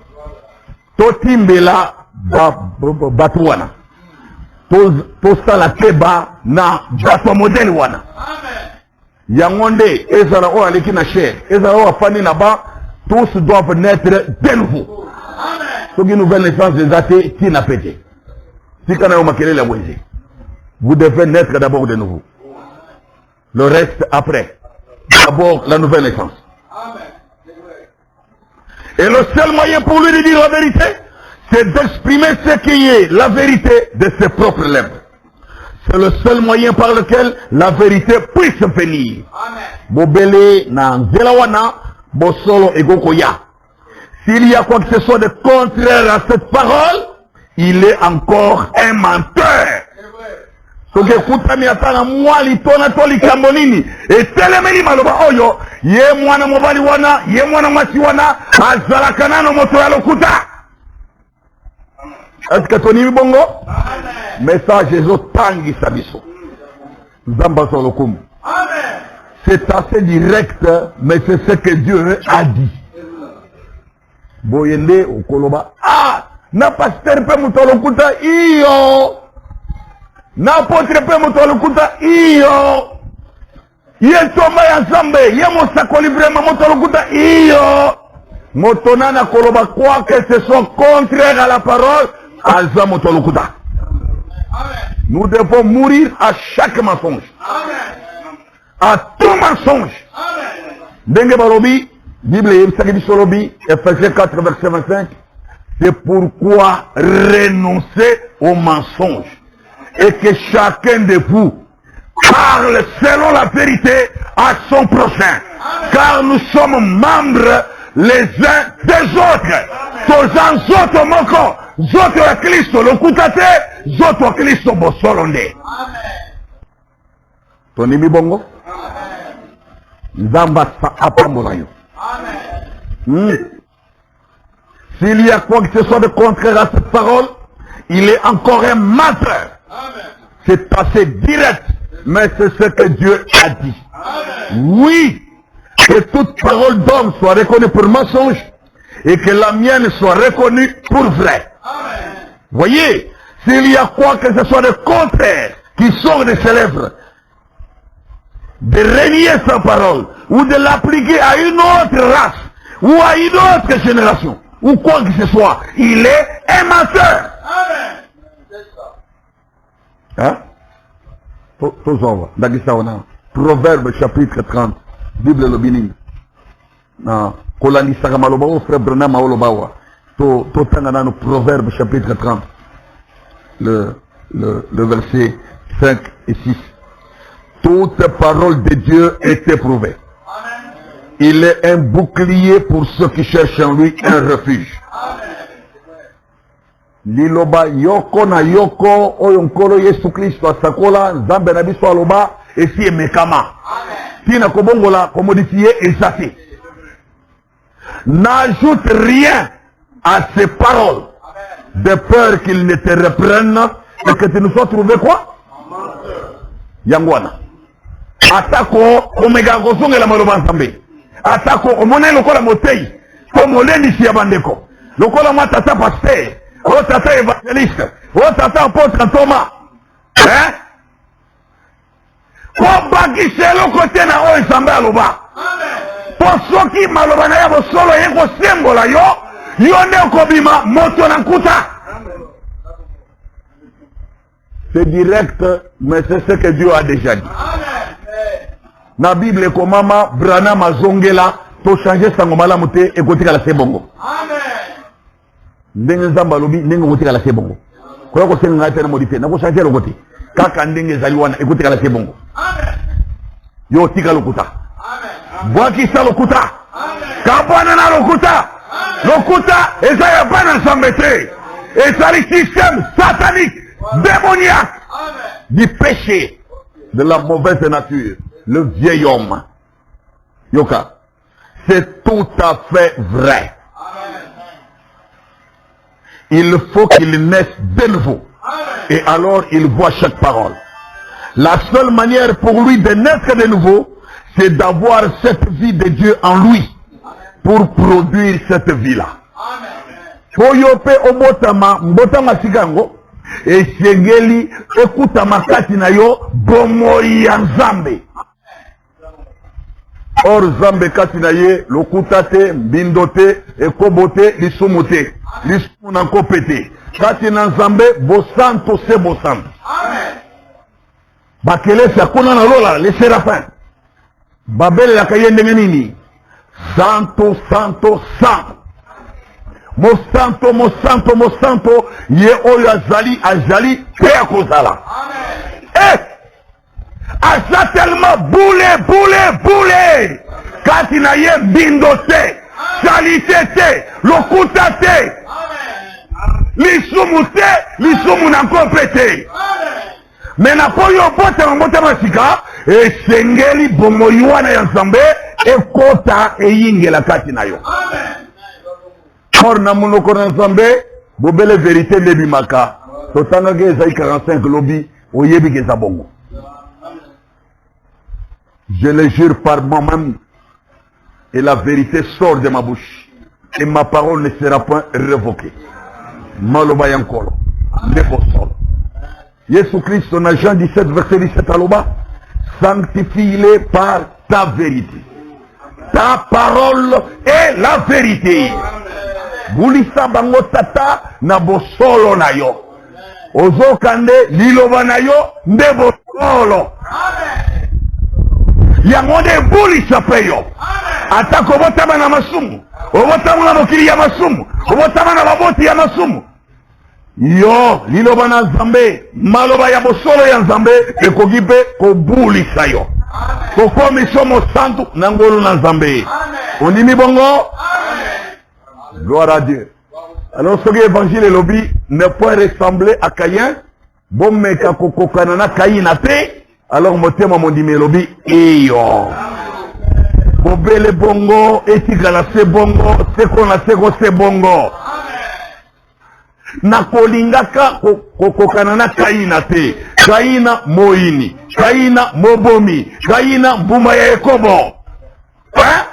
To timbela batu wana. To sala teba na batu modèle wana. Amen. Yangonde ezala o aleki na cher, ezala o afani na ba, tous doivent naître de nouveau. Amen. Soki nouvelle naissance des athées qui n'a pété. Si kana yo makelele wenze. Vous devez naître d'abord de nouveau. Le reste après. D'abord la nouvelle naissance. Amen. Et le seul moyen pour lui de dire la vérité, c'est d'exprimer ce qui est la vérité de ses propres lèvres. C'est le seul moyen par lequel la vérité puisse venir. Bobele na nzelawana, bosolo egokoya. S'il y a quoi que ce soit de contraire à cette parole, il est encore un menteur. Donc écoutez-moi, atana mwali tona toli kambonini. Et telemeli maloba oyo, ye mwana mobali wana, ye mwana mwasi wana, azalakana no moto ya lokuta. Est-ce que tu es bongo? Message Tangi Sabiso. Zamba Solokum. C'est assez direct, mais c'est ce que Dieu a dit. Boyende au Koloba. Ah! Na pasteur pe mutolokuta iyo. Na potre pe mutolokuta iyo. Ye tomba ya zambe. Ye mosakoli vraiment mutolokuta iyo. Motonana Koloba, quoi que ce soit contraire à la parole, nous devons mourir à chaque mensonge. Amen. À tout mensonge. Dengue Barobi, Bible Ephésiens 4, verset 25. C'est pourquoi renoncer au mensonge. Et que chacun de vous parle selon la vérité à son prochain. Amen. Car nous sommes membres les uns des autres. Tozan zoto moko. Zoto ya Kristo lokutate, zoto ya Kristo bosolonde. Amen. Toni mibongo? Amen. Nzamba sa apambola yo. Amen. S'il y a quoi que ce soit de contraire à cette parole, il est encore un menteur. C'est assez direct, mais c'est ce que Dieu a dit. Amen. Oui, que toute parole d'homme soit reconnue pour mensonge et que la mienne soit reconnue pour vrai. Amen. Voyez, s'il y a quoi que ce soit de contraire qui sort de ses lèvres, de renier sa parole ou de l'appliquer à une autre race ou à une autre génération ou quoi que ce soit, il est un menteur. Amen. Hein? tozova ndakisa wana Proverbe chapitre 30 Bible lobini na kolandisaka maloba o frère Branham oloba wa to tanga nano Proverbe chapitre 30 le verset 5 et 6. Toute parole de Dieu est éprouvée. Il est un bouclier pour ceux qui cherchent en lui un refuge. Liloba yoko na yoko oyo nkolo Yesu Kristo asakola nzambe na biso aloba esi emekama. Tina kobongola komodifier ezate. N'ajoute rien à ces paroles de peur qu'ils ne te reprennent et que tu nous sois trouvé quoi? Yangwana. Atako omega gozongela maloba nzambe. Atako omone lokola motei. Komoleni si abandeko. Lokola matata pasteur. Oh tata évangéliste. Oh tata apôtre Thomas. Hein? Kobakise lokote na oyo nzambe aloba. Po soki maloba na ya bosolo yeko sembola yo. Yo nde kobima moto na nkuta. C'est direct, mais c'est ce que Dieu a déjà dit. Na Bible komama Branham azongela to changer sango malamu te ekotika la sebongo. Amen. Ndenge nzamba lobi ndenge ekotika la sebongo. Koyo ko senga ngate na modifier na ko changer lokote. Kaka ndenge zali wana ekotika la sebongo. Amen. Yo tika lokuta. Amen. Bwaki sa lokuta. Amen. Kabana na lokuta. Lokuta ezaya bana sambete. Ezali système satanique, démoniaque du péché, de la mauvaise nature. Le vieil homme. Yoka. C'est tout à fait vrai. Il faut qu'il naisse de nouveau. Et alors il voit chaque parole. La seule manière pour lui de naître de nouveau, c'est d'avoir cette vie de Dieu en lui. Pour produire cette vie-là. Koyope obotama, mbotama sigango. Et sengeli, écoute ma katina yo, bomoya nzambe. Or zambe katina ye, lokutate, bindote, ekobote, lisumute, lisumunakopete. Katina nzambe, bosanto se bosanto. Bakele se akuna na lola, les séraphins. Babele la kayende ngenini. Santo, santo, santo. Mo santo, ye oyo azali, pe akozala. Eh! Aza tellement boule. Kati na ye bindo te, salite te, lokuta te. Lisumu na kope te. Mena poyo bote masika, esengeli bomoywana ya nzambe, ekota eyingela kati na yo. Or na munoko na nzambe, bobele vérité lebi maka. Totanga ge ezai 45 lobi, oyebi ge zabongo. Je le jure par moi-même, et la vérité sort de ma bouche, et ma parole ne sera point révoquée. Maloba yankolo, nebo sol. Jésus Christ, dans Jean 17, verset 17 aloba, sanctifie-les par ta vérité. Ta parole est la vérité. Bulisa bango tata na bosolo na yo. Ozo kande liloba na yo nde bosolo. Yango nde bulisa pe yo. Atako obotama na masumu. Obotama na mokili ya masumu. Obotama na baboti ya masumu. Yo liloba na nzambe. Maloba ya bosolo ya nzambe. Ekoki pe kobulisa yo. Kokomi somo santu na ngolu na nzambe. Ondimi bongo? Gloire à Dieu. Alors ce évangile et lobby ne peut ressembler à Caïn. Bon mais kako kanana Caïn a fait. Alors motema mon dimi lobby iyo. Bobele bongo etikala se bongo sekona seko se bongo. Na kolingaka kokanana Caïn a fait. Caïn moini, Caïn mobomi, Caïn mbuma ya ekobo. Hein?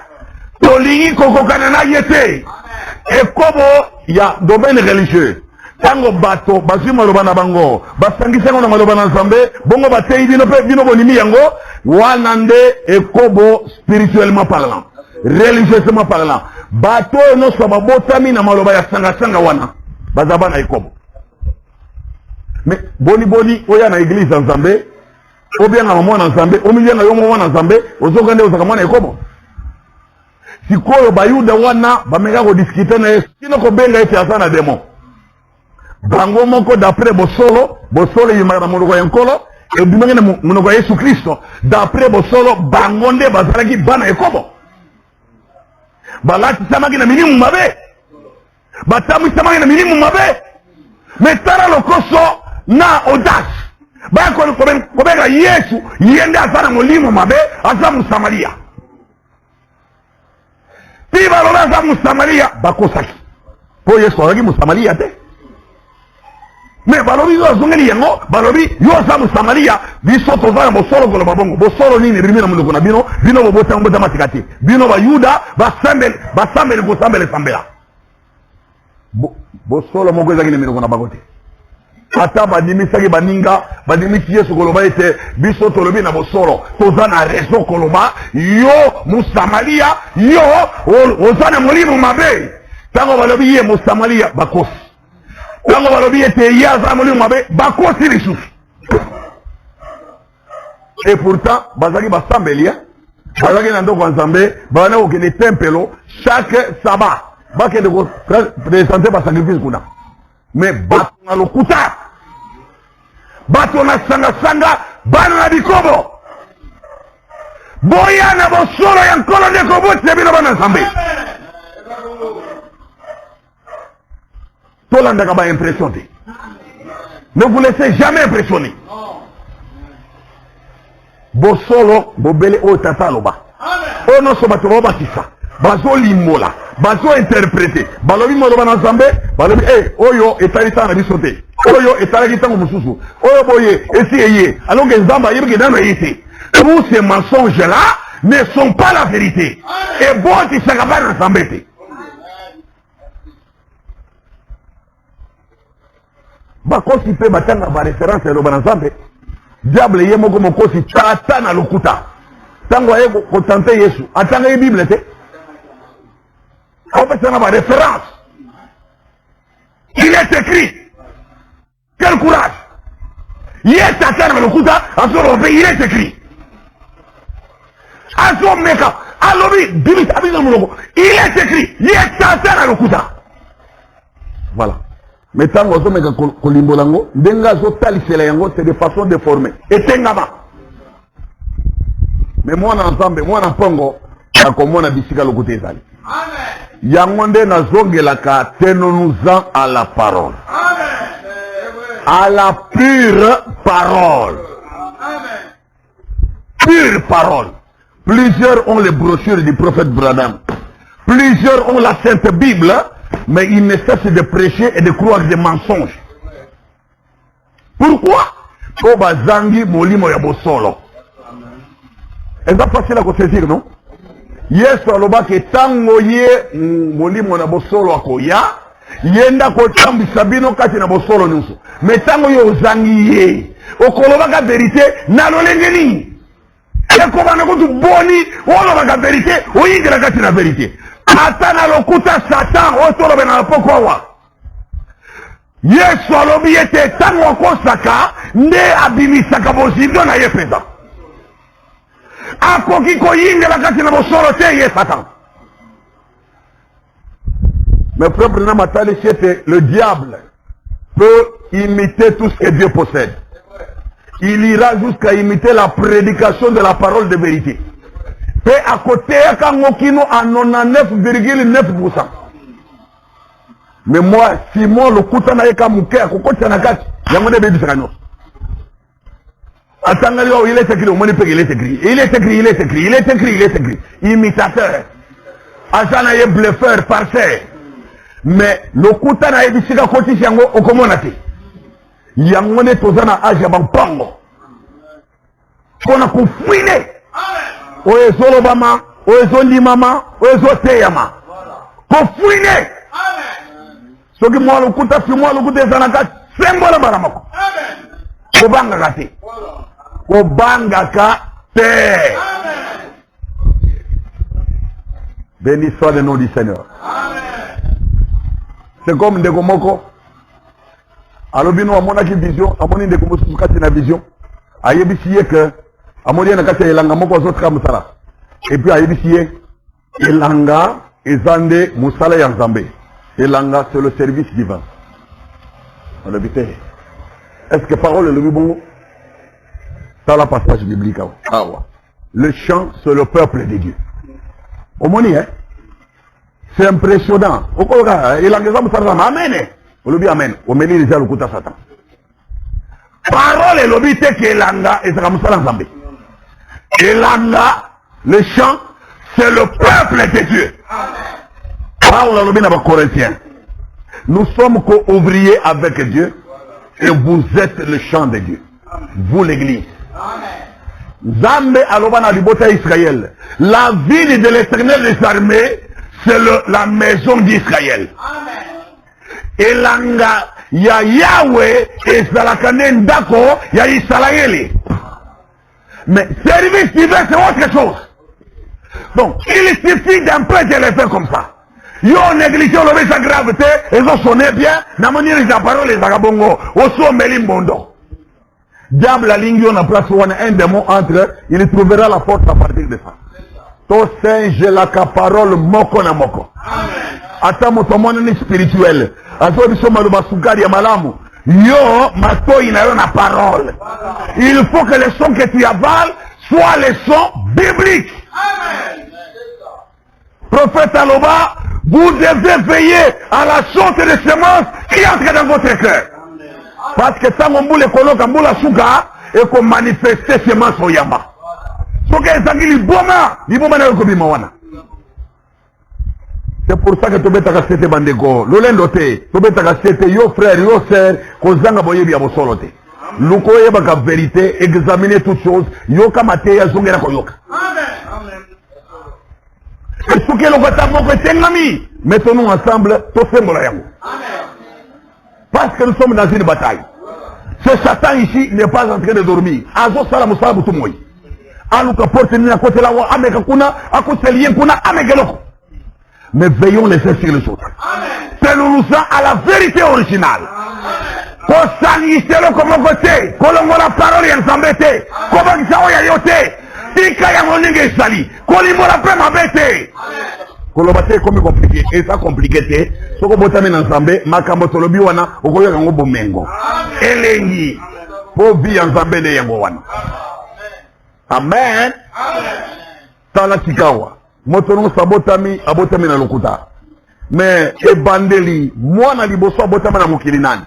Tolingi kokanana yete. Ekobo ya domaine religieux. Tango bato bazwi maloba na bango basangisa ngo na maloba na nzambe bongo batei bino pe bino bonimi yango wana nde ekobo spirituellement parlant, religieusement parlant. Bato no so babotami na maloba ya sanga wana bazaba na ekobo. Mais boni oya na église nzambe Ou bien à moi ensemble, au milieu de moi ensemble, aux autres aux akamana et comment. Si quoi bayuda wana, bamega ko discuter na sino ko benga ete asana demo. Bango moko d'après bosolo yimara monoko yankolo, et bimenge monoko Yesu Kristo, d'après bosolo bangonde bazalaki bana ekobo. Balati samaki na minimu mabe. Batamu samaki na minimu mabe. Mais tara lokoso na audace. Ba kobenga Yesu yende asana molimo mabe asa musamaria. Ti baloba asa musamaria bakosaki. Po Yesu azaki musamaria te. Mais balobi yo azongeli yango, balobi yo asa musamaria biso tozala bosolo ko babongo. Bosolo nini rimina muloko na bino bobota mbota matikati. Bino ba Yuda basambele ko sambele sambela. Bosolo moko ezaki na miloko na bagote. Ata badimisaki baninga badimisi Yesu koloba ete biso tolobi na bosolo toza na raison koloba yo musamaria yo ozana molimo mabe tango balobi ye musamaria bakosi tango balobi ete ye azana molimo mabe bakosi lisusu. Et pourtant bazaki basambeli bazaki na ndoko nzambe bana okende tempelo chaque sabbat bakende ko présenter ba sacrifice kuna. Mais bato na lokuta bato na sanga bana na bikobo boya na bosolo ya nkolo ndeko bote bino bana nzambe tolandaka ba impression te. Ne vous laissez jamais impressionner. Bosolo bobele o tata loba o no so bato bakisa bazo limola bazo interpréter balobi moloba na nzambe balobi oyo etalisa na biso te oyo etalaki tango mosusu oyo boye esi alors que nzamba yebiki dano yisi. Tous ces mensonges là ne sont pas la vérité et bon tu saka ba na nzambe te. Bakosi pe batanga ba référence eloba na nzambe diable ye moko mokosi tata na lokuta tango aye ko tante Yesu atanga ye Bible te. En fait, c'est une référence. Il est écrit. Quel courage. Il est écrit. Il est écrit. Voilà. Mais tant que vous avez kolimbolango, denga zo talisela yango, c'est de façon déformée. Et tengama. Mais moi ensemble, moi en pongo, comme on a bisika le côté zali. Amen. Yangonde na zongelaka tenons-nous-en à la parole. Amen. À la pure parole. Amen. Pure parole. Plusieurs ont les brochures du prophète Branham. Plusieurs ont la Sainte Bible, mais ils ne cessent de prêcher et de croire des mensonges. Pourquoi? Oba zangi molimo ya bosolo. Est-ce que facile à saisir, non? Yesu aloba ke tango ye molimo na bosolo akoya yenda ko tambisa bino kati na bosolo nyuso. Mais tango yo ozangi ye okoloba ka vérité na lolengeni. Eko bana ko tu boni oloba ka vérité oyingira kati na vérité. Ata na lokuta Satan otoloba na pokwa. Yesu alobi ete tango akosaka nde abimisaka bozindo na ye pesa. Akoki koyinga la kati na bosolo te ye Satan. Mais propre na matali c'était le diable peut imiter tout ce que Dieu possède. Il ira jusqu'à imiter la prédication de la parole de vérité. Et à côté kangokino à 99,9%. Mais moi Simon le kutana eka muke akokota na kati yamone bebi sakanyo. Attendez, il est écrit, au moins il est écrit. Il est écrit, il est écrit, il est écrit, il est écrit. Imitateur. Asana ye bluffeur, farceur. Mais le kuta na ebisika koti yango okomona te. Yango ne tozana aja bampango. Kona kufwine. Oyezo lobama, oyezo limama, oyezo teyama. Kufwine. Amen. Soki mwa le kuta si mwa le kuta zanaka sembola baramako. Amen. Kobanga kati. Kobangaka te. Béni soit le nom du Seigneur. C'est comme Ndeko Moko. Alobino amona ki vision, amoni Ndeko Moko kati na vision. ayebisiye que amodi na kati elanga moko zotra musala et puis ayebisiye elanga ezande musala ya Nzambe. Elanga c'est le service divin. On le vite. Est-ce que parole le bon? Dans la passage biblique. Ah ouais. Le chant c'est le peuple de Dieu. Au moni hein. C'est impressionnant. Au Koga, elanga za musala amen. On le dit amen. On met les gens kuta Satan. Parole et lobby te que elanga et ça musala Nzambe. Elanga le chant c'est le peuple de Dieu. Parle lobby na ba Corinthiens. Nous sommes co-ouvriers avec Dieu et vous êtes le chant de Dieu. Vous l'église. Nzambe alobana libota Israël. La ville de l'Éternel des armées c'est la maison d'Israël. Elanga ya Yahweh et Zalakane Ndako ya Israël. Mais service divin c'est autre chose. Donc il suffit d'un peu de le faire comme ça. Yo négligé le sa gravité, ils ont sonné bien, n'a manière les paroles les agabongo, au son melimbondo. Diable la ligne on a place un démon entre, il trouvera la force à partir de ça. To singe la parole moko na moko. Ata motomone ni spirituel. Azo biso maluba sukari ya malamu. Yo matoi na yo na parole. Il faut que les sons que tu avales soient les sons bibliques. Amen. Prophète Aloba, vous devez veiller à la sorte de semences qui entre dans votre cœur. Parce que tant qu'on boule kolo kambula suka et qu'on manifeste semences au yamba. C'est pour ça que tu beta kasete bandeko. Lolendo te, tu beta kasete yo frère, yo sœur, kozanga boye bia bosolote. Luko yeba ka vérité, examiner toutes choses, yo kamate ya zongera koyoka. Amen. Et ce que l'on va moko tengami, mettons-nous ensemble, to sembola yango. Amen. Parce que nous sommes dans une bataille. Ce Satan ici n'est pas en train de dormir. Azo sala musala butumoy. Aluka porte ni à côté là où ameka kuna, à côté lien kuna amegeloko. Mais veillons les uns sur les autres. Tenons-nous à la vérité originale. Qu'on s'enlisère comme côté, qu'on l'envoie la parole et s'embêter. Comment il s'envoie yoté. Tika ya moninge sali. Qu'on lui la paix m'embêter. Qu'on le batte comme compliqué. Et ça compliqué té. Ce qu'on botte en ensemble, makambo tolobi wana, okoyo yango bomengo. Elengi. Pour vivre ensemble de yango wana. Amen. Tala tikawa. Motono sabotami abotami na lokuta. Mais ebandeli mwana liboso abotami na mokili nani.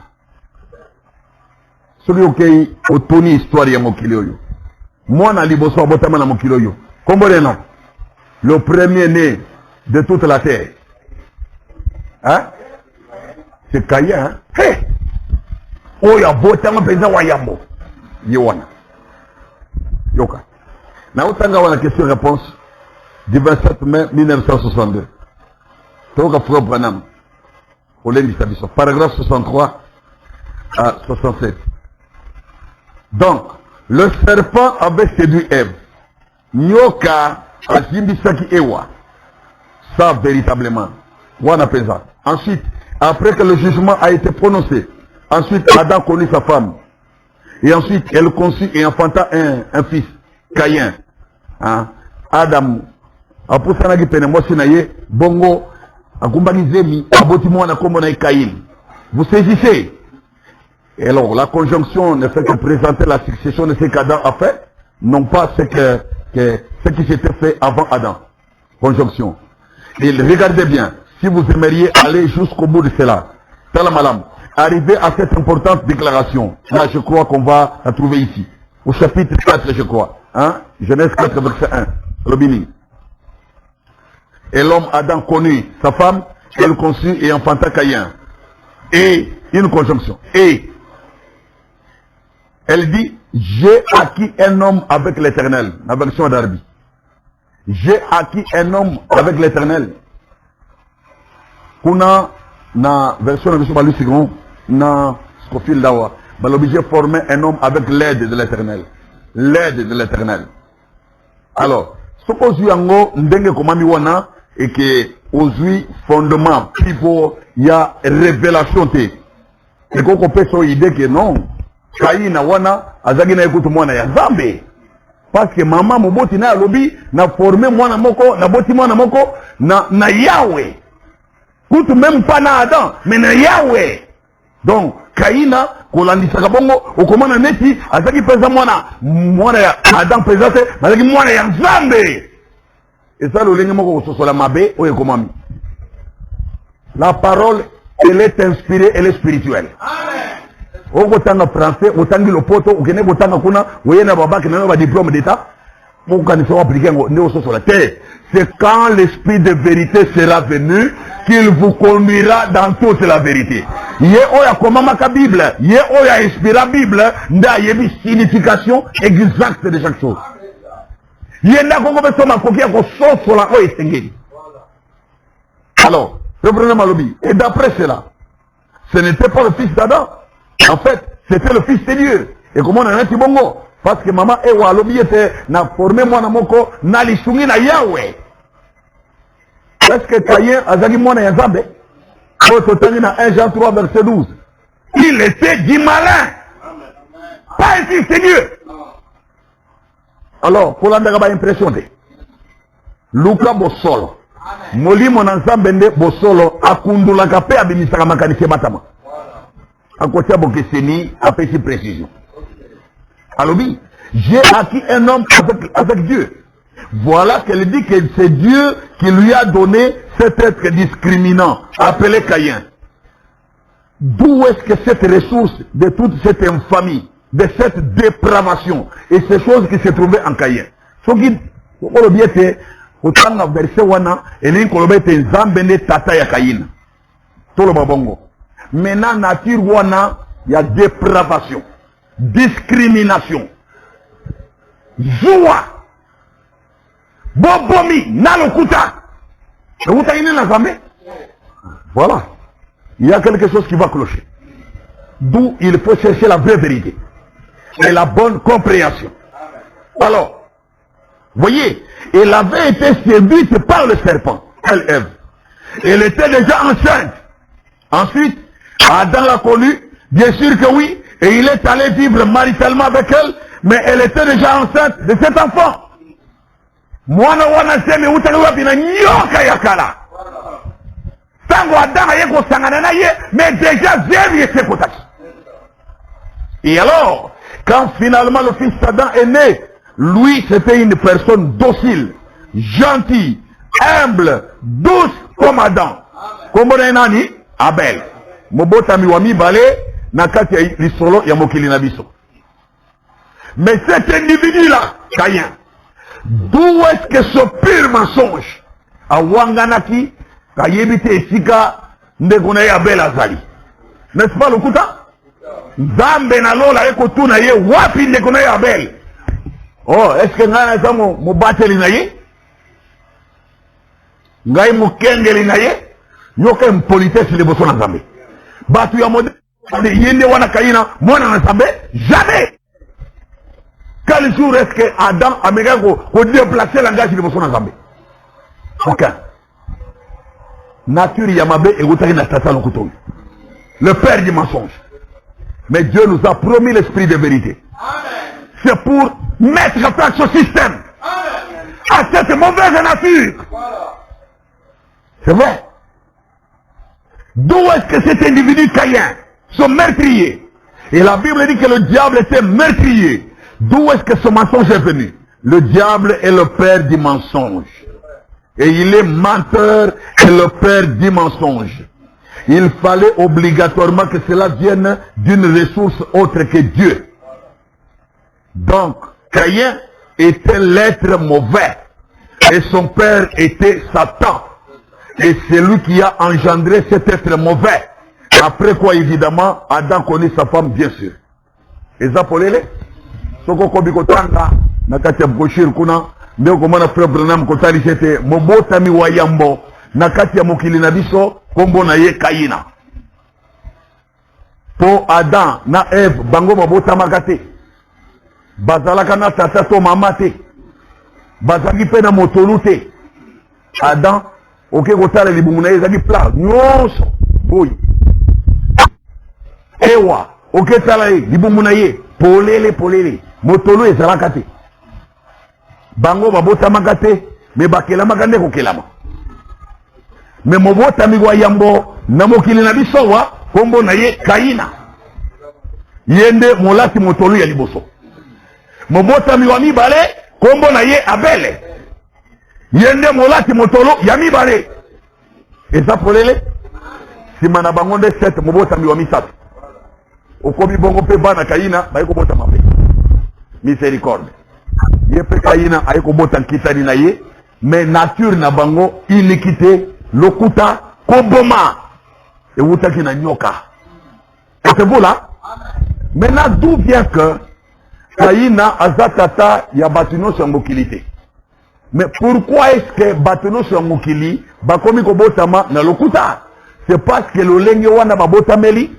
Soki okei otoni histoire ya mokili oyo. Mwana liboso abotami na mokili oyo. Kombo de nom. Le premier né de toute la terre. Hein? C'est Caïn, hein? Hey! Oya botami penza wa yambo. Yewana. Yoka. Naotanga wana question-réponse du 27 mai 1962. Toka Frère Branham. Paragraphe 63 à 67. Donc, le serpent avait séduit Ève. Nyoka azimbisaki ewa. Ça véritablement. Wana pesa. Ensuite, après que le jugement a été prononcé, ensuite Adam connut sa femme. Et ensuite, elle conçut et enfanta un fils. Caïn. Hein? Adam. Aposanaki penemosi na ye. Bongo. Akumbaki zemi. Aboti mwana kombo na Caïn. Vous saisissez? Et alors, la conjonction ne fait que présenter la succession de ce qu'Adam a fait. Non pas ce qui s'était fait avant Adam. Conjonction. Et regardez bien. Si vous aimeriez aller jusqu'au bout de cela. Talamalam. Arriver à cette importante déclaration. Là, je crois qu'on va la trouver ici. Au chapitre 4, je crois. Hein? Genèse 4, verset 1. Robini. Et l'homme Adam connut sa femme, elle conçut et enfanta Caïn. Et, une conjonction. Et, elle dit, j'ai acquis un homme avec l'Éternel. La version d'Arbi. J'ai acquis un homme avec l'Éternel. Kuna, na version de M. Balusigon, na Scofield Dawa, l'objet formé un homme avec l'aide de l'Éternel. L'aide de l'Éternel. Alors, ce qu'on dit en haut, ndenge komami wana, et que aujourd'hui, fondement, pivot, il y a révélation. Et qu'on peut se idée que non, Kaina wana azaki na ekutu mwana ya Nzambe. Parce que maman moboti na lobi na formé mwana moko na boti mwana moko na Yahweh. Kutu même pas na Adam mais na Yahweh. Donc Kaina kolandisaka bongo okomana neti azaki pesa mwana ya Adam pesate azaki mwana ya Nzambe. Et ça lolenge moko kososola mabe oyo komami. La parole elle est inspirée, elle est spirituelle. Amen. Okotanga français, otangi lopoto, okene kotanga kuna, oyena babaki na ba diplôme d'état. Mokanisa wa appliquer ngo so sur la terre. C'est quand l'esprit de vérité sera venu qu'il vous conduira dans toute la vérité. Ye oya komama ka Bible, ye oya inspira Bible, nda yebi signification exacte de chaque chose. Ye nda kongo beso makokia ko so sur la oye sengeli. Alors, reprenez Malobi. Et d'après cela, ce n'était pas le fils d'Adam. En fait, c'était le fils de Dieu. Et comment on a dit bongo? Parce que maman et Walobi était na formé mwana moko na lisungi na Yahweh. Est-ce que Caïn a zagi mwana ya Nzambe? Dans 1 Jean 3 verset 12. Il était dit malin. Pas un fils de Dieu. Alors, pour l'andaka ba impressionné. Luka Bosolo. Molimo na Nzambe nde Bosolo akundulaka pe abimisaka makanisi batama. Akotia bokeseni apesi précision. Alobi, j'ai acquis un homme avec Dieu. Voilà qu'elle dit que c'est Dieu qui lui a donné cet être discriminant, appelé Caïn. D'où est-ce que cette ressource de toute cette infamie, de cette dépravation, et ces choses qui se trouvaient en Caïn? Ce qui, Olobi était, autant dans verset wana, et l'un Olobi était Nzambe ne tata ya Caïn. Tout le babongo. Maintenant, nature wana, il y a dépravation, discrimination, joie, bobomi, nalokuta. Lokuta ine na Nzambe. Voilà. Il y a quelque chose qui va clocher. D'où il faut chercher la vraie vérité et la bonne compréhension. Alors, voyez, elle avait été séduite par le serpent, Ève. Elle était déjà enceinte. Ensuite, Adam l'a connue, bien sûr que oui, et il est allé vivre maritalement avec elle, mais elle était déjà enceinte de cet enfant. Mwana wana seme utali wapi na nyoka yakala. Tango Adam aye ko sangana na ye, mais déjà Zévi était kotaki. Et alors, quand finalement le fils d'Adam est né, lui c'était une personne docile, gentille, humble, douce comme Adam. Comme nani? Abel. Mobota miwami bale na kati ya lisolo ya mokili na biso. Mais cet individu là, Caïn, d'où est-ce que ce pur mensonge a wanganaki kayebite esika ndekona ya Abel azali? N'est-ce pas lokuta? Nzambe na lola eko tuna ye wapi ndekona ya Abel? Oh, est-ce que ngana za mo bateli na ye? Ngai mukengeli na ye? Yoka impolitesse liboso na Nzambe. Batu ya modèle yende wana Kaina mwana na Nzambe? Jamais. Quel jour est-ce que Adam a déplacé langage liboso na Nzambe? Aucun. Nature yamabe et gotari na tata lokuto. Le père du mensonge. Mais Dieu nous a promis l'esprit de vérité. C'est pour mettre fin à ce système. Amen. À cette mauvaise nature. Voilà. C'est vrai. D'où est-ce que cet individu Caïn, ce meurtrier? Et la Bible dit que le diable était meurtrier. D'où est-ce que ce mensonge est venu? Le diable est le père du mensonge. Et il est menteur et le père du mensonge. Il fallait obligatoirement que cela vienne d'une ressource autre que Dieu. Donc, Caïn était l'être mauvais. Et son père était Satan. Et c'est lui qui a engendré cet être mauvais. Après quoi, évidemment, Adam connaît sa femme, bien sûr. Et Zapolele, Soko Kobikotanga, Nakatia Boshir Kuna, Neokomana Frère Branham Kotali, c'était Mobotami Wayambo, Nakatia Mokili Nabiso, Kombo Naye Kaina. Po Adam, na Eve, Bango Mobotamagate, Bazalaka na Tatato Mamate, Bazaki Pena Motolute, Adam, ok, kotala libumuna ezaki plat nyonso boyi ewa oketala ye libumbu na ye polele motolo ezalaka te bango babotamaka te me bakelamaka nde kokelama me mobotami wa yambo na mokili na biso wa kombo na ye Kaina ye nde molati motolo ya liboso mobotami wa mibale kombo na ye Abele ye nde molati motolo ya mibale eza polele nsima na bango nde 7 mobotami wa misato okomi bongo mpe bana Kaina baye kobotama mpe miséricorde ye mpe Kaina aye kobota nkitani na ye mais nature na bango iniquité lokuta koboma ewutaki na nyoka êtes-vous là maintenant d'où vient que Kaina aza tata ya bato nyonso ya mokili te mais pourquoi est-ce que bato nyonso ya mokili bakomi kobotama na lokuta c'est parce que lolenge wana babotameli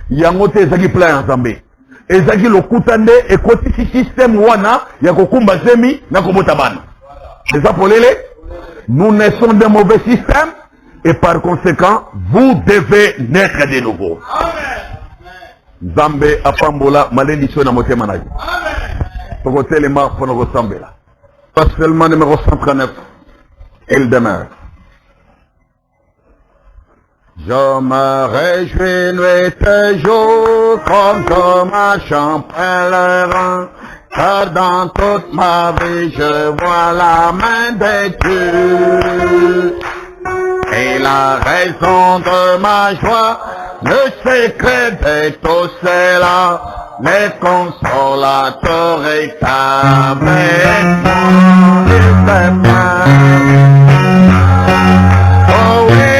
yango te ezaki plan ya Nzambe ezaki lokuta nde ekotisi système wana ya kokumba zemi na kobota bana eza polele nous naissons d'un mauvais système et par conséquent vous devez naître de nouveau. Nzambe apambola malendiso na motema na ye tokotelema mpona kosambela pas seulement numéro 139 il demeure. Je me réjouis nuit et jour comme je marche en pèlerin, car dans toute ma vie je vois la main de Dieu. Et la raison de ma joie, le secret de tout cela, le consolateur est avec moi. Oh oui.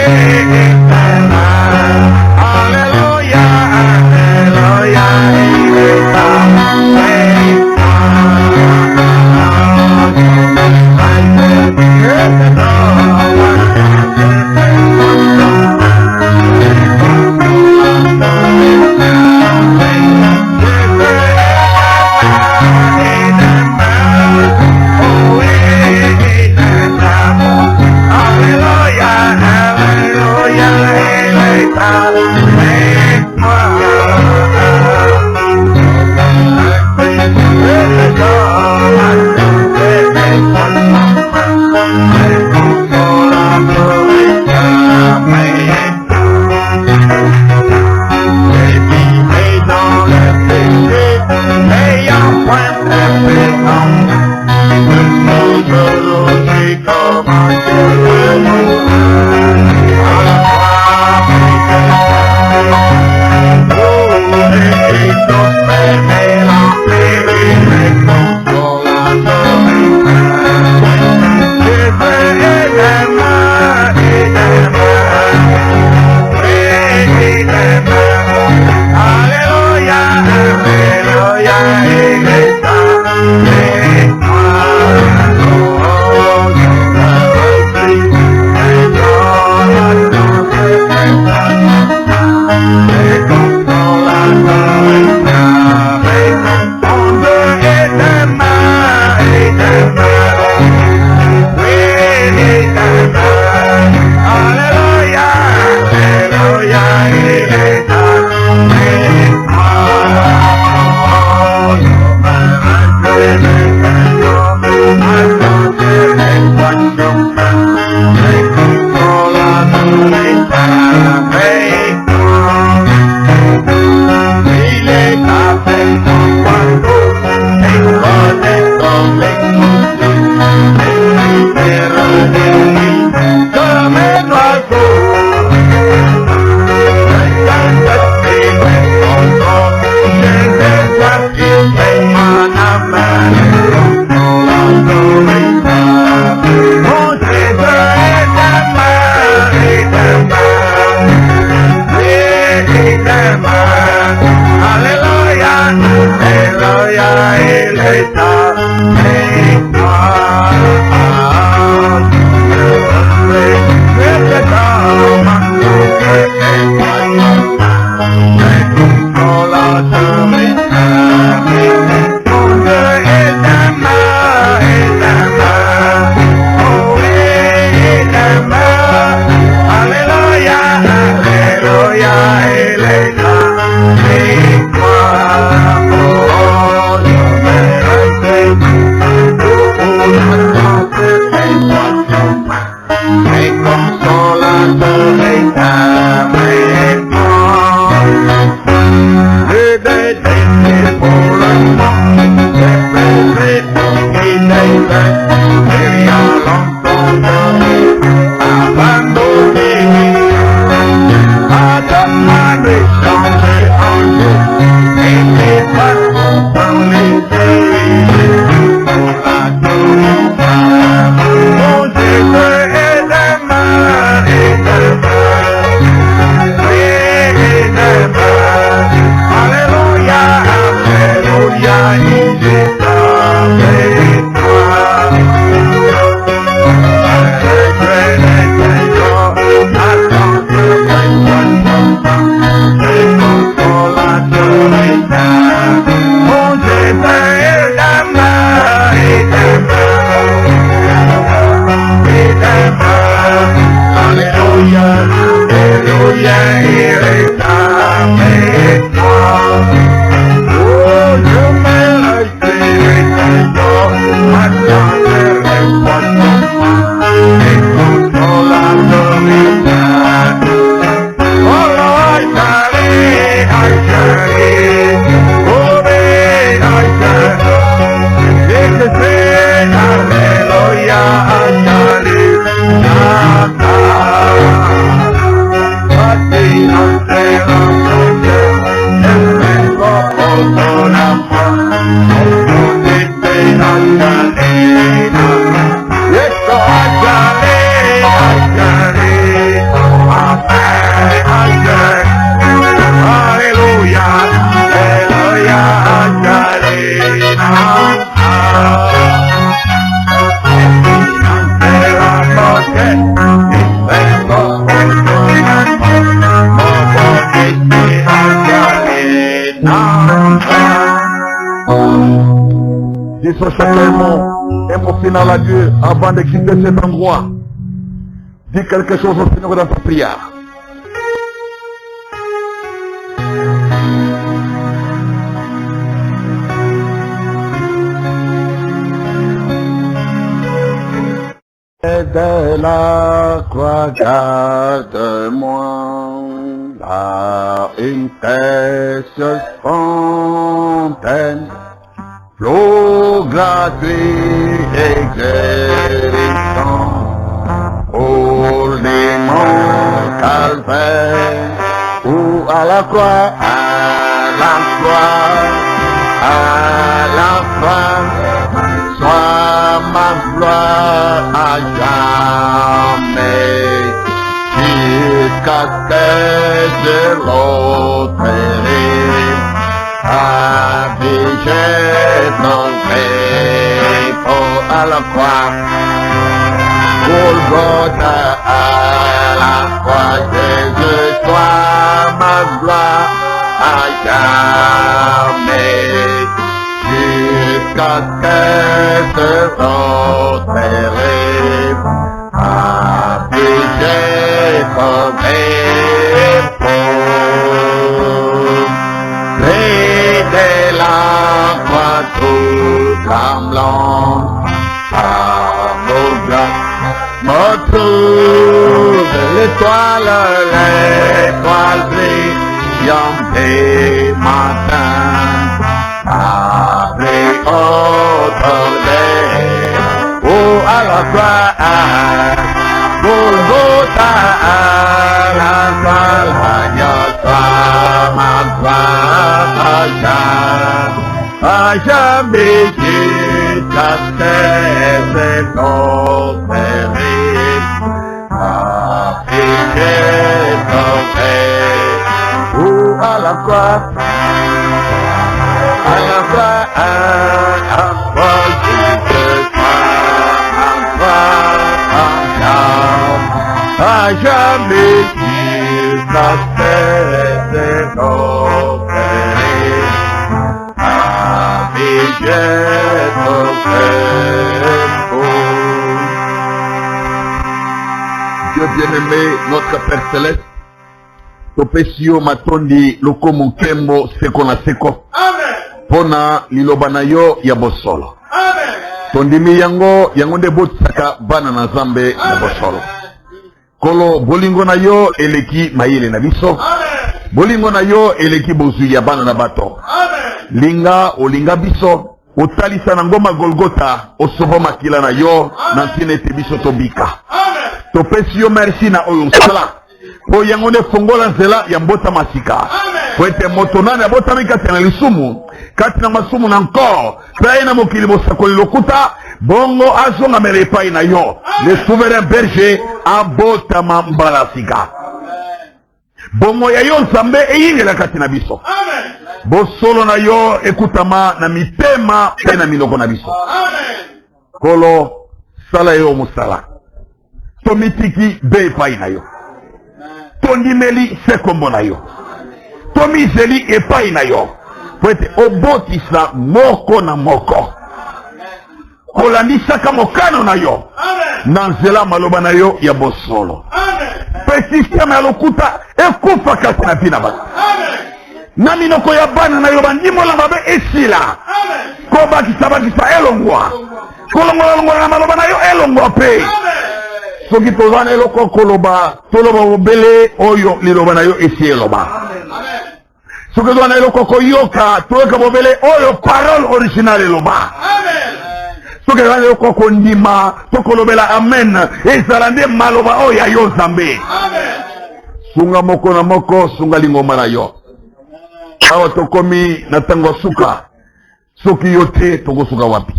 Dis sur chacun un mot final à Dieu avant de quitter cet endroit. Dis quelque chose au Seigneur dans ta prière. De la croix, garde-moi à une précieuse fontaine, flot gratuit et guérissant, pour l'immense calvaire, ou à la croix, sois ma gloire à jamais, jusqu'à ce que l'autre rive, afficher ton repos à la croix, Golgotha à la croix, Jésus, sois ma gloire à jamais, jusqu'à ce autre rêve, afficher ton repos. Près de la croix tout tremblant, me trouve l'étoile brillante des matins, après autre ou à la croix, Golgotha à la croix, ma croix à jamais jusqu'à ce notre rythme, afficher ton rêve, ou à la croix, à jamais jusqu'à ce notre rêve, afficher ton rêve. Dieu bien-aimé, notre Père Céleste, topesio matondi lokomo kembo seko na seko. Amen. Pona liloba na yo ya bosolo. Amen. Tondimi yango nde botsaka bana na Nzambe na bosolo. Kolo bolingo na yo eleki mayele na biso. Amen. Bolingo na yo eleki bozwi ya bana na bato. Amen. Linga olinga biso otalisa na ngoma Golgotha osobo makila na yo. Amen. Na ntina ete biso tobika. Amen. Topesi yo merci na oyo nsala. Po yango nde fongola nzela ya mbota masika. Po ete moto nani abotami kati na lisumu, kati na masumu na nkor, pe na mokili bosakoli lokuta, bongo azonga mere epai na yo. Le souverain berger abotama mbala sika. Bongo ya yo Nzambe eyingela kati na biso. Bosolo na yo ekutama na mitema pe na minoko na biso. Kolo sala yo musala. Tomitiki be epai na yo. Tondimeli sekombo na yo. Tomizeli epai na yo. Pwete obotisa moko na moko. Kolandisaka mokano na yo. Na nzela maloba na yo ya bosolo. Pe sistema ya lokuta ekufa kati na tina basi. Na minoko ya bana na yo bandimola mabe esila. Kobakisa elongwa. Kolongwa na maloba na yo elongwa pe. Soki tozana eloko koloba toloba obele oyo liloba na yo esi eloba. Soki tozana eloko koyoka toyoka obele oyo parole originale eloba. Soki tozana eloko kondima tokolobela amen ezala nde maloba oyo ya yo Nzambe. sunga moko na moko sunga lingoma na yo. Awa tokomi na tango suka soki yote tokosuka wapi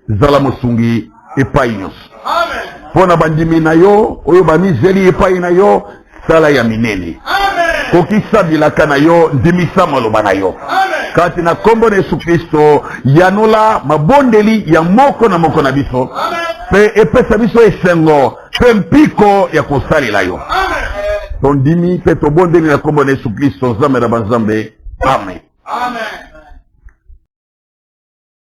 zala musungi epai nyonso. Amen. Pona bandimi na yo oyo bamizeli epai na yo sala ya minene. Amen. Kokisa bilaka na yo ndimisa maloba na yo. Amen. Kati na kombo na Yesu Kristo yanula mabondeli ya moko na moko na biso. Amen. Pe epesa biso esengo pe mpiko ya kosalela yo. Amen. Tondimi pe tobondeli na kombo na Yesu Kristo Nzambe na banzambe. Amen. Amen.